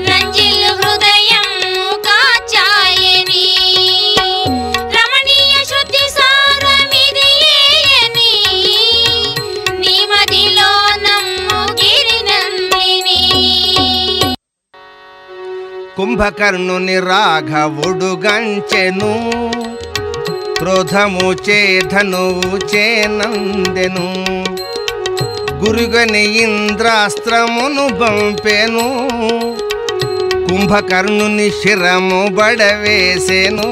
రంజిల్లు హృదయము కాచాయని. రమణీయ శృతి సారమిదియేయని, నీ మదిలో నమ్ము గిరినందిని. కుంభకర్ణుని రాఘవుడు గంచెను, క్రోధము చేధనువు చేనందెను. గురుగని ఇంద్రాస్త్రమును పంపెను, కుంభకర్ణుని శిరము బడవేసెను.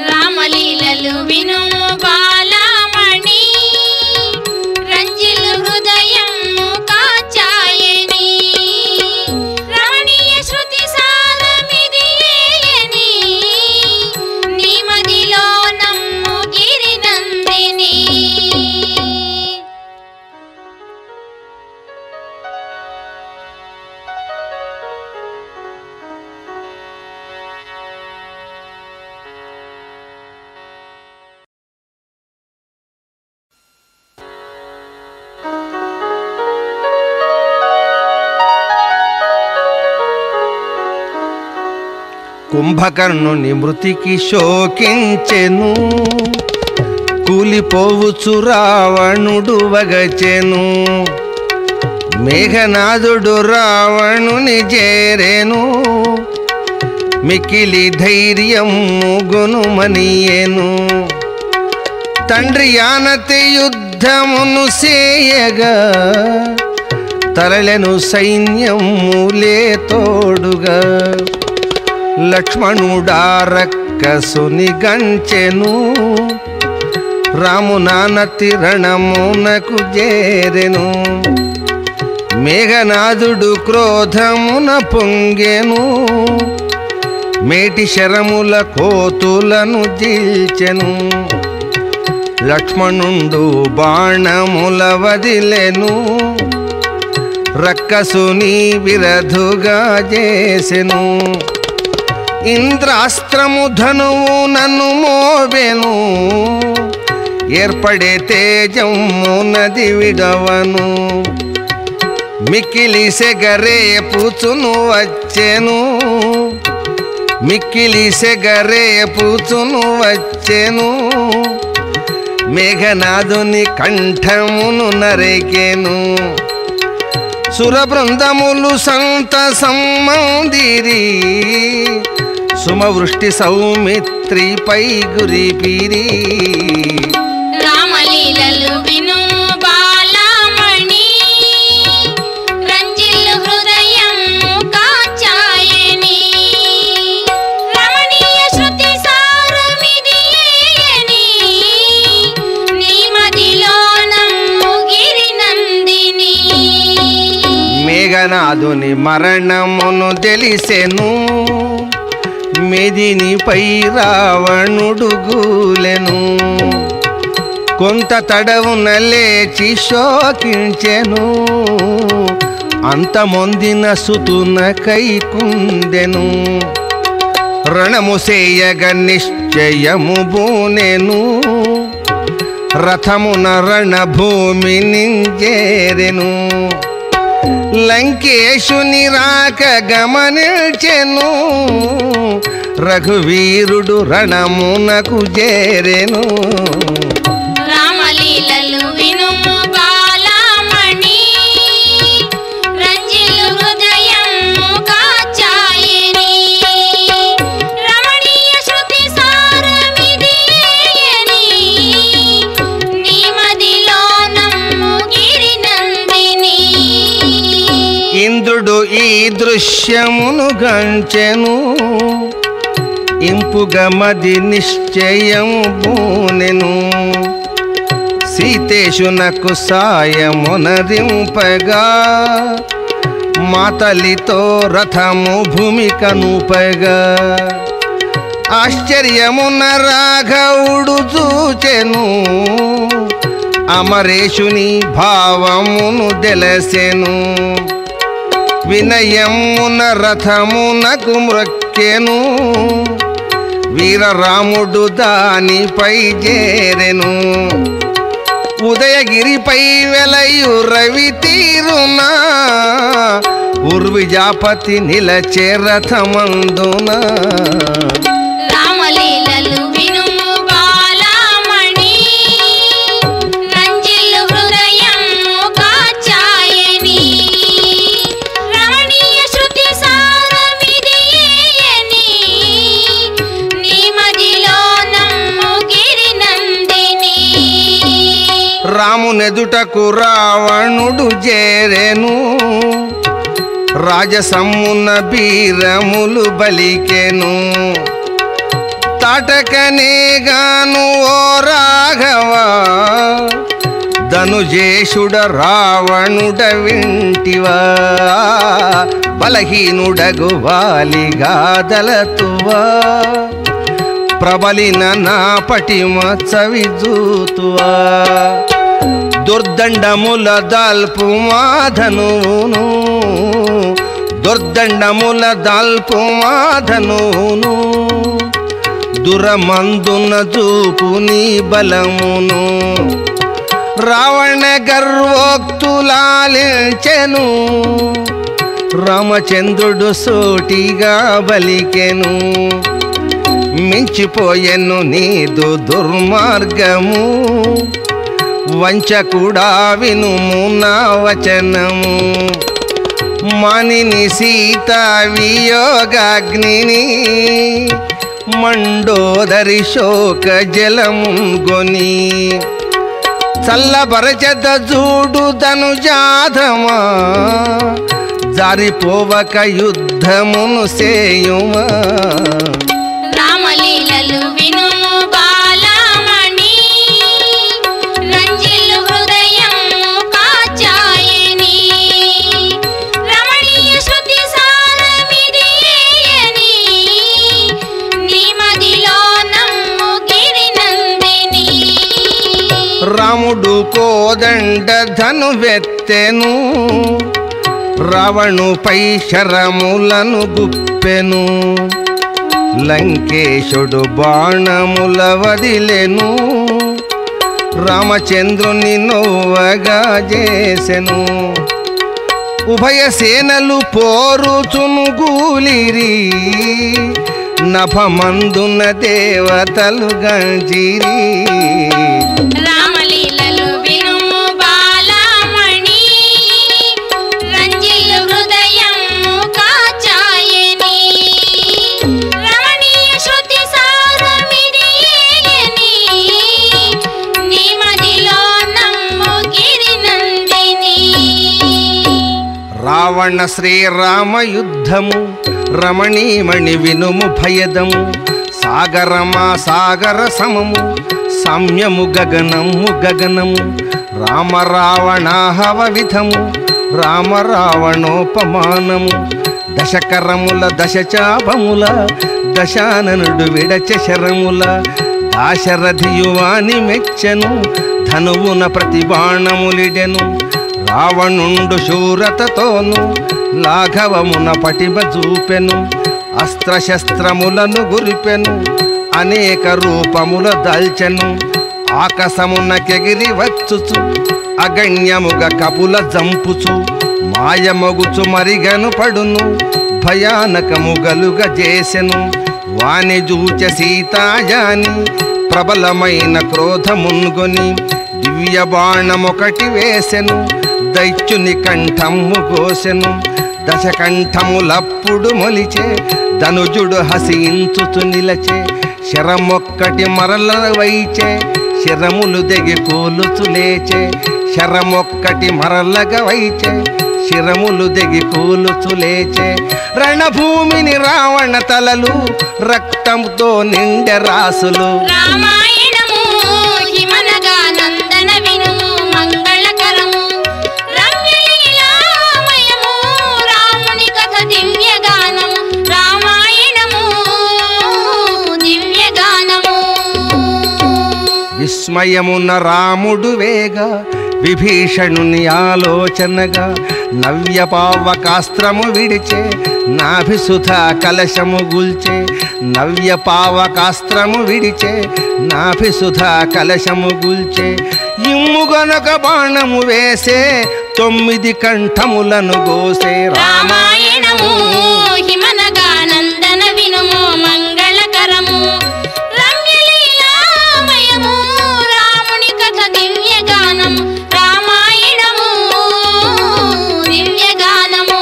రామలీలలు వినుము బాలమణి, రంజిల్లు హృదయము కాచాయని. రమణీయ శృతి సారమిదియేయని, నీ మదిలో నమ్ము గిరినందిని. కుంభకర్ణుని మృతికి శోకించెను, కూలిపోవుచు రావణుడు వగచెను. మేఘనాథుడు రావణుని చేరెను, మిక్కిలి ధైర్యము గునుమనియేను. తండ్రి ఆనతి యుద్ధమును సేయగా తరలెను సైన్యములే తోడుగా. లక్ష్మణుడా రక్కసుని గంచెను రామునానతి రణమునకు చేరెను. మేఘనాథుడు క్రోధమున పొంగెను మేటి శరముల కోతులను దిల్చెను. లక్ష్మణుండు బాణముల వదిలెను రక్కసుని విరధుగా చేసెను. ఇంద్రాస్త్రము ధనువు నన్ను మోబెను ఏర్పడే తేజము నది విడవను. మిక్కిలి సెగరేపుచును వచ్చెను మిక్కిలి సెగరేపుచును వచ్చెను. మేఘనాథుని కంఠమును నరికెను. సురబృందములు సంతసమ్మందిరి సుమవృష్టి సౌమిత్రిపై గురిపిరి. రామలీలలు విను బాలమణి రంజిల్లు హృదయము కాచాయని. రమణీయ శృతి సారమిదియేయని నీ మదిలో నమ్ము గిరినందిని. మేఘనాథుని మరణమును తెలిసెను మెదినిపై రావణుడు గూలెను. కొంత తడవున లేచి శోకించెను అంతమొందిన సుతునకై కుందెను. రణము సేయగ నిశ్చయము బూనెను రథమున రణభూమి నింజేరెను. లంకేశుని రాక గమనించెను రఘువీరుడు రణమునకు చేరెను. రామలీలలు వినుము బాలమణి రంజిల్లు హృదయము కాచాయని. రమణీయ శృతి సారమిదియేయని నీ మదిలో నమ్ము గిరినందిని. ఇంద్రుడు ఈ దృశ్యమును గంచెను ఇంపుగా మది నిశ్చయము బూనెను. సీతేశునకు సాయమునరింపగా మాతలితో రథము భూమి కనుపగా. ఆశ్చర్యమున రాఘవుడు చూచెను అమరేశుని భావమును దెలసెను. వినయమున రథమునకు మ్రొక్కెను వీరరాముడు దానిపై చేరెను. ఉదయగిరిపై వెలయు రవి తీరున ఉర్విజాపతి నిలచే రథమందున. రామలీలలు వినుము బాలమణి రంజిల్లు హృదయము కాచాయని. రమణీయ శృతి సారమిదియేయని నీ మదిలో నమ్ము గిరినందిని. రామునెదుటకు రావణుడు చేరెను రాజసమ్మున బీరములు బలికెను. తాటకనేగాను ఓ రాఘవ ధనుజేషుడ రావణుడ వింటివా. బలహీనుడగు వాలిగా దలతువా ప్రబలిన నా పటిమ చవిజూతువా. దుర్దండముల దాల్పు మాధనును దుర్దండముల దాల్పు మాధనును దురమందున చూపు నీ బలమును. రావణ గర్వోక్తులాలించెను రామచంద్రుడు సోటిగా బలికెను. మించిపోయెను నీదు దుర్మార్గము వంచకుడా వినుము నా వచనము. మణిని సీత వియోగాగ్నిని మండోదరి శోక జలముంగొని చల్లబరచద చూడు ధనుజాధమా జారిపోవక యుద్ధమును సేయుమా రామలీలలు వినుము బాలమణి రంజిల్లు హృదయము కాచాయని రమణీయ శృతి సారమిదియేయని నీ మదిలో నమ్ము గిరినందిని రాముడు కోదండ ధనువెత్తెను రావణుపై శరములను గుప్పెను లంకేశుడు బాణముల వదిలెను రామచంద్రుని నోవగా చేసెను ఉభయ సేనలు పోరుచును గూలిరి నభమందున దేవతలు గంజిరి రామలీలలు వినుము బాలమణి రంజిల్లు హృదయము కాచాయని రమణీయ శృతి సారమిదియేయని నీ మదిలో నమ్ము గిరినందిని రావణ శ్రీరామ యుద్ధము రమణీమణి వినుము భయదము సాగరమా సాగర సమము సామ్యము గగనము గగనము రామ రావణాహవ విధము రామ రావణోపమానము దశకరముల దశచాపముల దశాననుడు విడచ శరముల దాశరథియువాని మెచ్చెను ధనువున ప్రతి బాణములిడెను రావణుండు శూరతతోను లాఘవమున పటిమ చూపెను అస్త్రశస్త్రములను గురిపెను అనేక రూపముల దాల్చెను ఆకాశమున కెగిరి వచ్చుచు అగణ్యముగ కపుల జంపుచు మాయమగుచు మరిగను పడును భయానకము గలుగ చేసెను వాని జూచ సీతాయాని ప్రబలమైన క్రోధమున్గొని దివ్య బాణమొకటి వేసెను దైత్యుని కంఠము కోసెను దశకంఠములప్పుడు మొలిచే ధనుజుడు హసించుచు నిలచే శరమొక్కటి మరల వైచే శరములు దెగి కూలుచు లేచే శరమొక్కటి మరలగ వైచే శిరములు దెగి కూలుచు లేచే రణభూమిని రావణ తలలు రక్తంతో నిండె రాసులు రామాయణము హిమనగా నందన వినుము మంగళకరము రమ్యలీలామయము రాముని కథ దివ్యగానము రామాయణము దివ్యగానము విస్మయమున రాముడు వేగ విభీషణుని ఆలోచనగా నవ్యపావకాస్త్రము విడిచే నాభిసుధా కలశము గుల్చే నవ్యపావకాస్త్రము విడిచే నాభిసుధా కలశము గుల్చే ఇమ్ముగనక బాణము వేసే 9 కంఠములను గోసే రామాయణము హిమనగా నందన వినుము మంగళకరము రమ్యలీలామయము రాముని కథ దివ్యగానము రామాయణము దివ్యగానము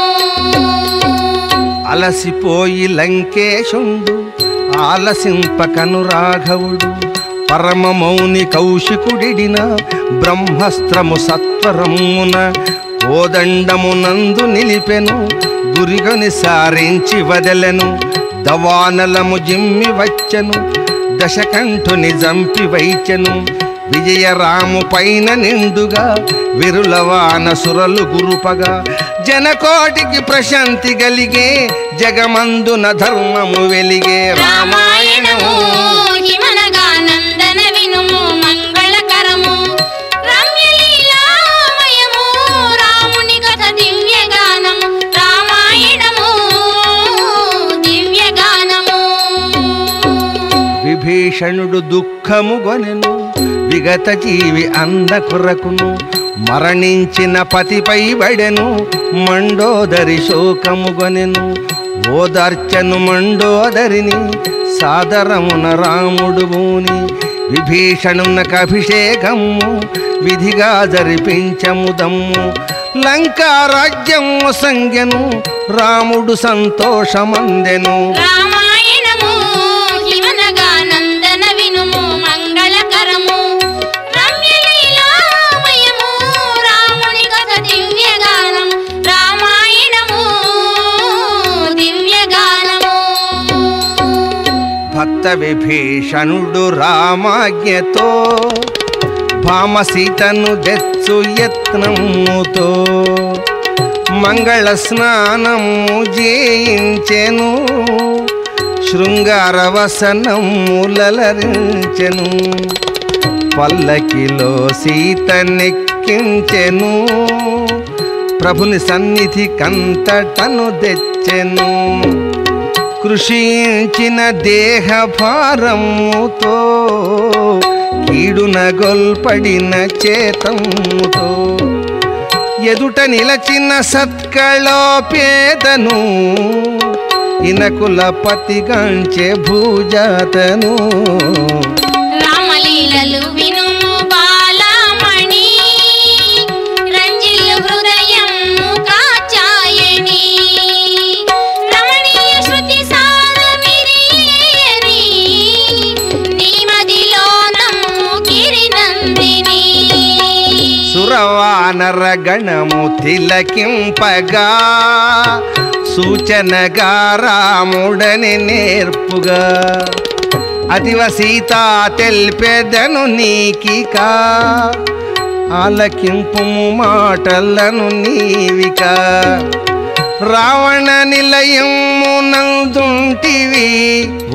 అలసిపోయి లంకేశుండు ఆలసింపకను రాఘవుడు పరమ మౌని కౌశికుడిడిన బ్రహ్మస్త్రము సత్వరమున కోదండమునందు నిలిపెను గురిగని సారించి వదలెను దవానలము జిమ్మి వచ్చెను దశకంఠుని జంపి వైచెను విజయరాము పైన నిండుగా విరులవాన సురలు గురుపగా జనకోటికి ప్రశాంతి గలిగే జగమందున ధర్మము వెలిగే రామాయణము హిమనగా నందన వినుము మంగళకరము రమ్యలీలామయము రాముని కథ దివ్యగానము రామాయణము దివ్యగానము విభీషణుడు దుఃఖము గొనెను విగత జీవి అంద కొరకును మరణించిన పతిపై బడెను మండోదరి శోకము గొనెను ఓదార్చను మండోదరిని సాదరమున రాముడు బూని విభీషణునకు అభిషేకము విధిగా జరిపించము దమ్ము లంకారాజ్యము సంగెను రాముడు సంతోషమందెను. రామాయణము హిమనగా నందన వినుము మంగళకరము. రమ్యలీలామయము రాముని కథ దివ్యగానం. రామాయణము దివ్యగానము. భక్త విభీషణుడు రామాజ్ఞతో భామ సీతను తెచ్చు యత్నముతో మంగళ స్నానము చేయించెను. శృంగారవసనములరించెను. పల్లకిలో సీతనెక్కించెను. ప్రభుని సన్నిధి కంతటను తెచ్చెను. కృషించిన దేహ భారముతో కీడున గొల్పడిన చేతముతో ఎదుట నిలచిన సత్కళోపేదను ఇనకుల పతిగాంచె భూజాతను. రామలీలలు వినుము బాలమణి రంజిల్లు హృదయము కాచాయని. రమణీయ శృతి సారమిరియని నీ మదిలో నమ్ము గిరినందిని. సురవానర గణము తిలకింపగా సూచనగా రాముడని నేర్పుగా అదివ సీతా తెల్పెదను నీకిక ఆలకింపు మాటలను నీవిక. రావణ నిలయమునందుంటివి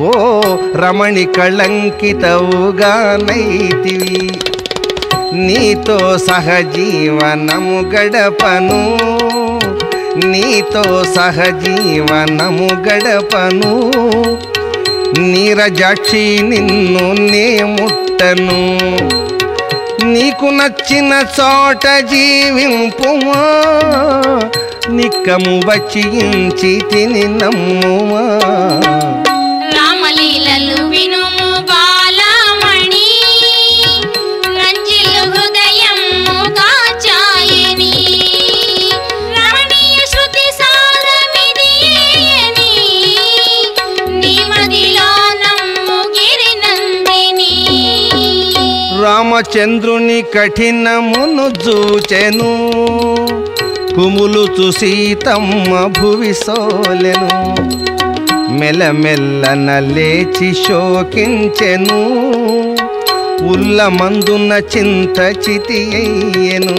ఓ రమణి కళంకితవుగా నైతివి. నీతో సహజీవనము గడపను నీతో సహజీవనము గడపను. నీరజాక్షి నిన్ను నే ముట్టను. నీకు నచ్చిన చోట జీవింపుమా నిక్కము వచించి తిని నమ్ముమా. రామలీలలు వినుము బాలమణి రంజిల్లు హృదయము కాచాయని. రమణీయ శృతి సారమిదియని నీ మదిలో నమ్ము గిరినందిని. రామచంద్రుని కఠినమును చూచెను. కుములుచు సీతమ్మ భువి సోలెను. మెల్లమెల్లన లేచి శోకించెను. ఉల్లమందున చింత చితియెను.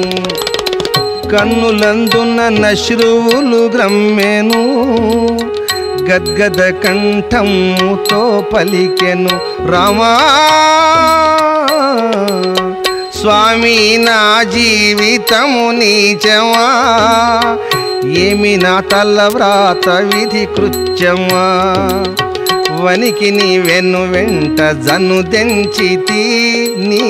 కన్నులందున నశ్రువులు గ్రమ్మెను. గద్గద కంఠముతో పలికెను రామా స్వామి నా జీవితము నీచమా. ఏమి నా తల్ల వ్రాత విధి కృత్యమా. వనికి నీ వెన్ను వెంట జను దెంచితి. నీ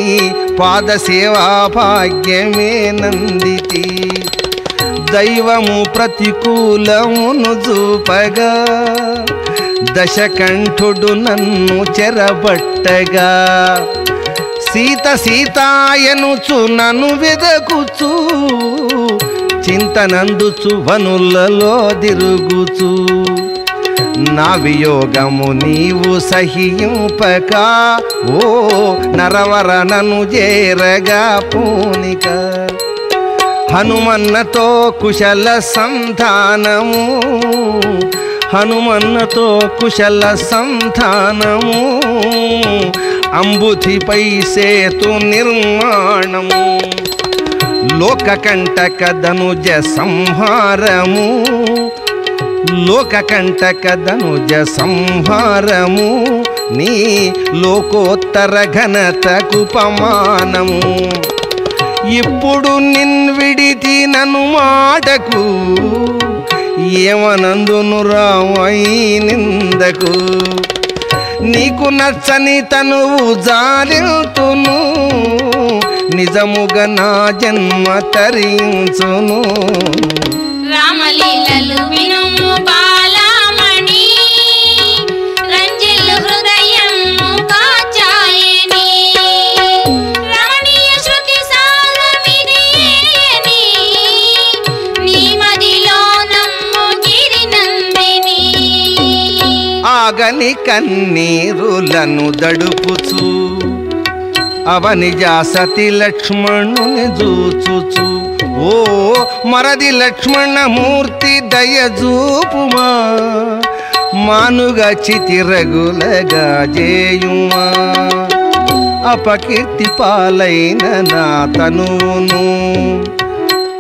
పాద సేవా భాగ్యమే నందితి. దైవము ప్రతికూలమును చూపగా దశకంఠుడు నన్ను చెరబట్టగా. సీత సీతాయనుచు నన్ను వెదకుచు చింతనందుచు వనులలో దిరుగుచు. నా వియోగము నీవు సహింపక ఓ నరవర నన్ను చేరగా పూనిక. హనుమన్నతో కుశల సంధానము హనుమన్నతో కుశల సంధానము. అంబుధిపై సేతు నిర్మాణము. లోకకంటక ధనుజ సంహారము లోకకంటక ధనుజ సంహారము. నీ లోకోత్తర ఘనతకుపమానము. ఇప్పుడు నిన్విడితి నన్ను మాటకు ఏమనందును రామై నిందకు. నీకు నచ్చని తనువు జాలితును నిజముగా నా జన్మ తరించును. రామలీలలు వినుము బాలమణి రంజిల్లు హృదయము కాచాయని. రమణీయ శృతి సారమిదియని అవని కన్నీరులను దడుపుచు అవనిజ సతి లక్ష్మణుని జూచుచు ఓ మరది లక్ష్మణమూర్తి దయజూపుమా మానుగా చితిరగులగా జేయుమా అపకీర్తి పాలైన నా తనువును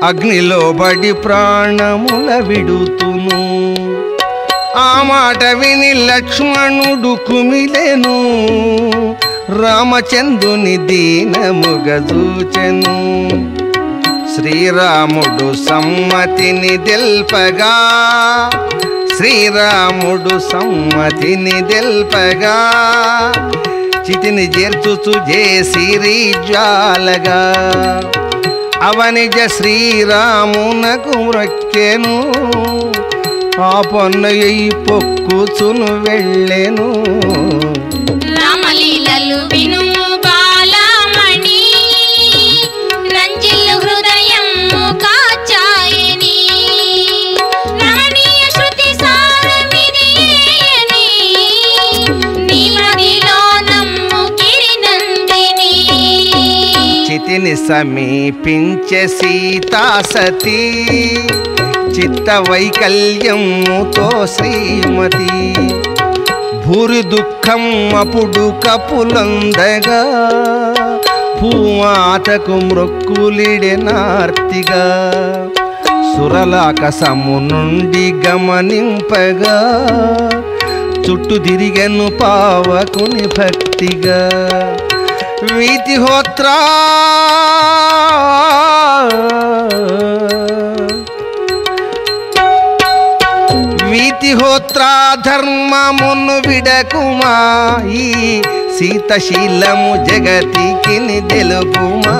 అగ్నిలో బడి ప్రాణముల విడుతును ఆ మాట విని లక్ష్మణుడు కుమిలెను రామచంద్రుని దీనముగా చూచెను శ్రీరాముడు సమ్మతిని తెల్పగా చితిని చేర్చుచు జేసిరి జ్వాలగా అవనిజ శ్రీరామునకు మ్రొక్కెను ఆ పొన్నయ్యి పొక్కుచును వెళ్ళెను రామలీలలు వినుము బాలమణి రంజిల్లు హృదయము కాచాయని రమణీయ శృతి సారమిదియేయని నీ మదిలో నమ్ము గిరినందిని చితిని సమీపించే సీతాసతి చిత్త వైకల్యముతో శ్రీమతి భూరి దుఃఖం అప్పుడు కపులందగా భూమాతకు మ్రొక్కులిడెనార్తిగా సురలాకసము నుండి గమనింపగా చుట్టూ తిరిగెను పావకుని భక్తిగా వీతిహోత్రా వీతిహోత్రా ధర్మమును విడకుమా ఈ సీతశీలము జగతికి తెలుపుమా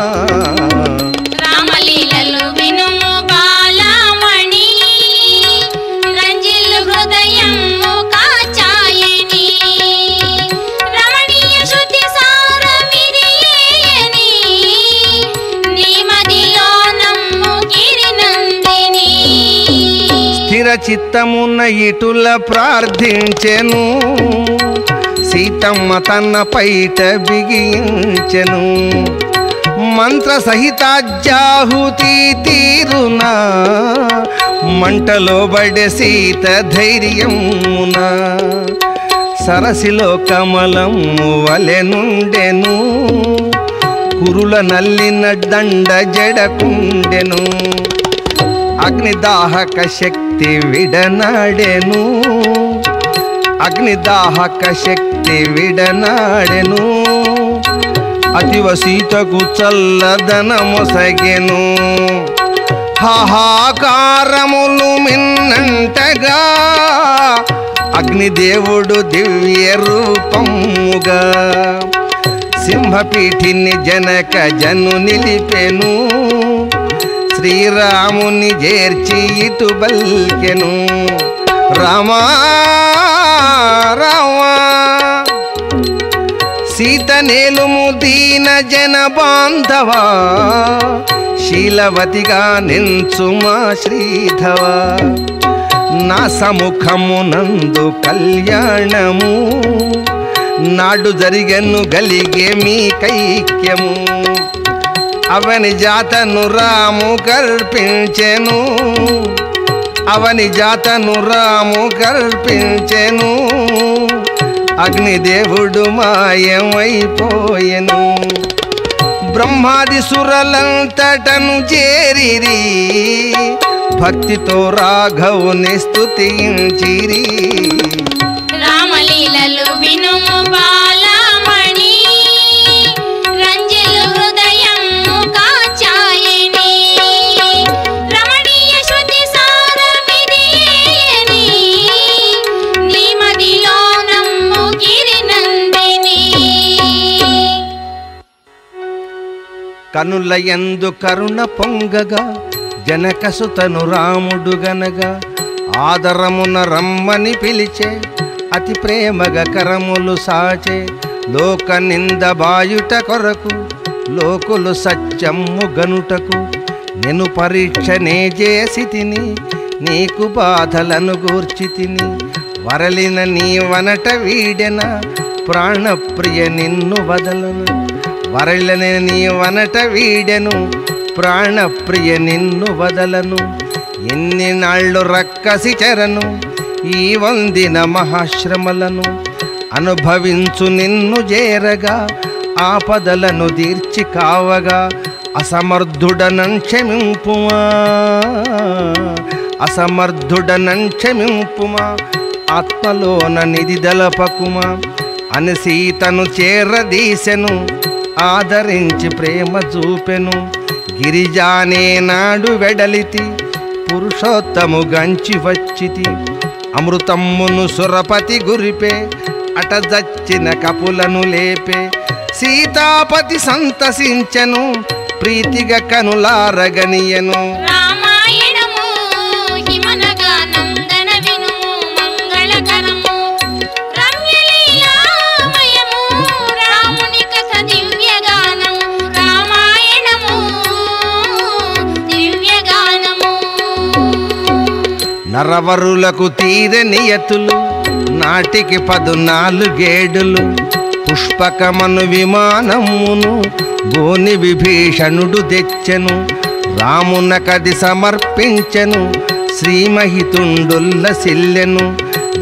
రామలీలలు వినుము బాలమణి రంజిల్లు హృదయము కాచాయని రమణీయ శృతి సారమిదియేయని నీ మదిలో నమ్ము గిరినందిని స్థిర చిత్తమున్న ఇటుల ప్రార్థించెను సీతమ్మ తన పైట బిగించెను మంత్ర సహితాజ్యాహుతి తీరునా మంటలో బడె సీత ధైర్యమున సరసిలో కమలము వలె నుండెను కురుల నల్లిన దండ జడకుండెను అగ్నిదాహక శక్తి విడనాడెను అగ్నిదాహక శక్తి విడనాడెను అతివ సీతకు చల్లదనమొసగెను హాహాకారములు మిన్నంటగా అగ్నిదేవుడు దివ్య రూపముగా సింహపీఠిని జనక జను నిలిపెను శ్రీరాముని చేర్చి ఇటు బల్కెను రామా రామా సీత నేలుము దీన జన బాంధవా శీలవతిగా నించుమా శ్రీధవ నా సముఖమునందు కళ్యాణము నాడు జరిగెను గలిగే మీ కైక్యము అవని జాతను రాము కల్పించెను అవని జాతను రాము కల్పించెను అగ్నిదేవుడు మాయమైపోయెను బ్రహ్మాది సురలంతటను చేరిరి భక్తితో రాఘవుని స్తుతించిరి రామలీలలు వినుము బాలమణి రంజిల్లు హృదయము కాచాయని రమణీయ శృతి సారమిదియేయని నీ మదిలో నమ్ము గిరినందిని కనుల యందు కరుణ పొంగగా జనకసుతను రాముడు గనగా ఆదరమున రమ్మని పిలిచే అతి ప్రేమగా కరములు సాచే లోక నింద బాయుట కొరకు లోకులు సత్యము గనుటకు నేను పరీక్ష నే చేసి తిని నీకు బాధలను గూర్చి తిని వరలిన నీవనట వీడెన ప్రాణప్రియ నిన్ను వదలను. వరలిన నీవనట వీడెను ప్రాణప్రియ నిన్ను వదలను. ఎన్ని నాళ్ళు రక్కసి చెరను ఈ వందిన మహాశ్రమలను. అనుభవించు నిన్ను చేరగా ఆపదలను తీర్చి కావగా. అసమర్థుడనన్ క్షమింపుమా అసమర్థుడనన్ క్షమింపుమా. ఆత్మలోన నిధి దలపకుమా అని సీతను చేరదీసెను. ఆదరించి ప్రేమ చూపెను. గిరిజానే నాడు వెడలితి పురుషోత్తము గంచి వచ్చితి. అమృతమ్మును సురపతి గురిపే అట జచ్చిన కపులను లేపే. సీతాపతి సంతసించెను ప్రీతిగా కనులారగనియను. రామాయణము హిమనగా నందన వినుము మంగళకరము. రమ్యలీలామయము రాముని కథ దివ్యగానము. రామాయణము దివ్యగానము. నరవరులకు తీరనియతులు నాటికి 14 పుష్పకమను విమానమును బోని విభీషణుడు తెచ్చెను. రామునకది సమర్పించెను శ్రీమహితుండుల్లసిల్లెను.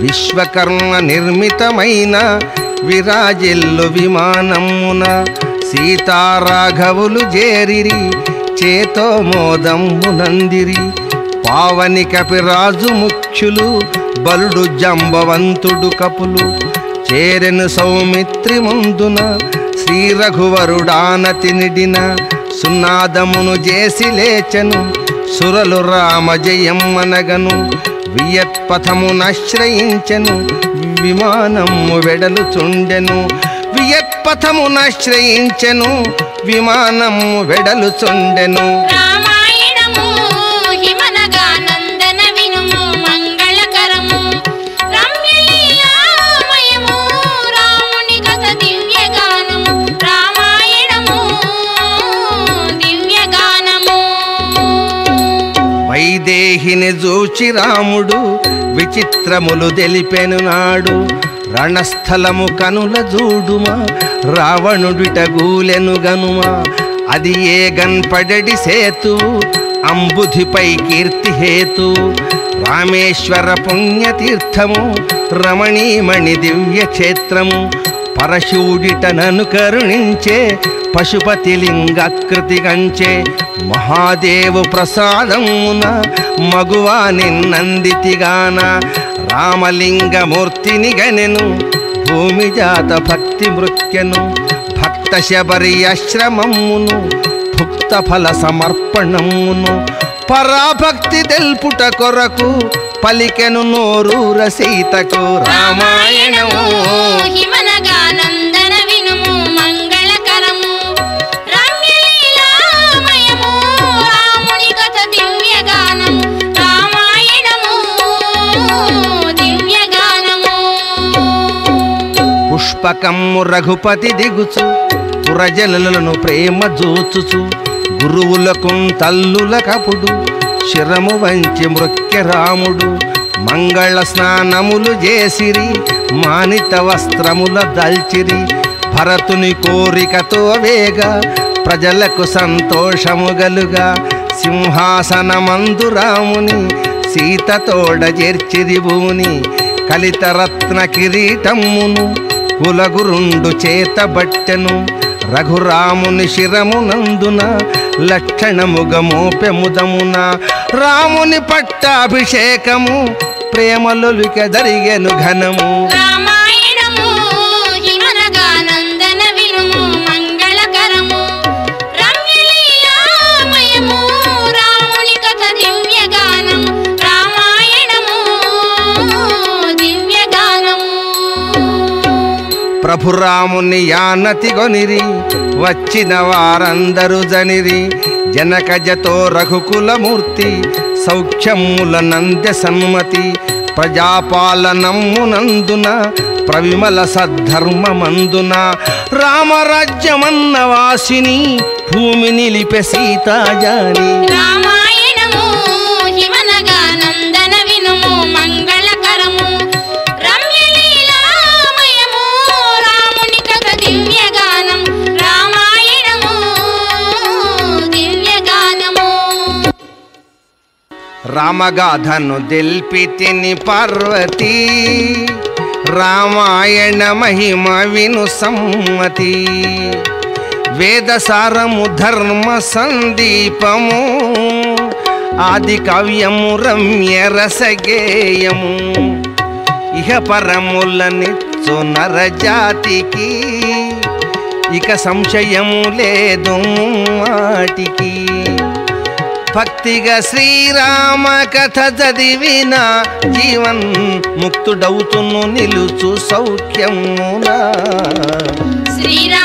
విశ్వకర్మ నిర్మితమైన విరాజిల్లు విమానమున సీతారాఘవులు చేరిరి చేతో మోదమ్మునందిరి. పావని కపిరాజు ముఖ్యులు బలుడు జంబవంతుడు కపులు. చేరెను సౌమిత్రి ముందున శ్రీ రఘువరుడానతి నిడిన. సునాదమును చేసి లేచెను సురలు రామ జయమ్మనగను. వియత్పథమునశ్రయించెను విమానము వెడలుచుండెను. వియత్పథమునశ్రయించెను విమానము వెడలుచుండెను. రామాయణము హిమనగా నందన వినుము మంగళకరము. రమ్యలీలామయము రాముని కథ దివ్యగానము. రామాయణము దివ్యగానము. వైదేహిని జూచి రాముడు విచిత్రములు తెలిపెను నాడు. రణస్థలము కనుల జూడుమా రావణుడిట గూలెను గనుమా. అది ఏ గన్పడడి సేతు అంబుధిపై కీర్తి హేతు. రామేశ్వర పుణ్యతీర్థము రమణీమణి దివ్యక్షేత్రము. పరశుడిట నను కరుణించే పశుపతి లింగాకృతి గంచే. మహాదేవు ప్రసాదమున మగువా నిన్నందితిగాన. రామలింగమూర్తిని గనెను భూమి జాత భక్తి మృక్కెను. భక్త శబరియాశ్రమమును భుక్త ఫల సమర్పణమును. పరాభక్తి తెల్పుట కొరకు పలికెను నోరూర సీతకు. రామాయణము హిమనగా నందన వినుము మంగళకరము. రమ్యలీలామయము రాముని కథ దివ్యగానము. రామాయణము దివ్యగానము. పుష్పకమ్ము రఘుపతి దిగుచు పురజనులను ప్రేమ జూచుచు. గురువులకు తల్లుల కపుడు శిరము వంచి మృక్య రాముడు. మంగళ స్నానములు చేసిరి మానిత వస్త్రముల దల్చిరి. భరతుని కోరికతో వేగ ప్రజలకు సంతోషము గలుగా. సింహాసనమందు రాముని సీతతోడ చేర్చిరి భూని. కలితరత్న కిరీటమును కులగురుండు చేతబట్టెను. రఘురాముని శిరమునందున లక్షణముగ మోపెముదమున. రాముని పట్టాభిషేకము ప్రేమలొలిక జరిగెను ఘనము. రామాయణము హిమనగా నందన వినుము మంగళకరము. రమ్యలీలామయము రాముని కథ దివ్యగానము. రామాయణము దివ్యగానము. ప్రభురాముని యానతి గొనిరి వచ్చిన వారందరూ జనిరి. జనకజతో రఘుకులమూర్తి సౌఖ్యముల నంద్య సన్మతి. ప్రజాపాలనమ్మునందున ప్రవిమల సద్ధర్మమందున. రామరాజ్యమన్న వాసిని భూమి నిలిపె సీతాజాని. రామాయణము హిమనగా నందన వినుము మంగళకరము. రామగాథను దెల్పితిని పార్వతీ రామాయణ మహిమ విను సమ్మతి వేదసారము ధర్మ సందీపము ఆది కావ్యము రమ్య రసగేయము ఇహ పరములనిచ్చు నరజాతికి ఇక సంశయము లేదు మాటికి భక్తిగా శ్రీరామ కథ చదివిన జీవన్ ముక్తుడవుతును నిలుచు సౌఖ్యమునా శ్రీరామ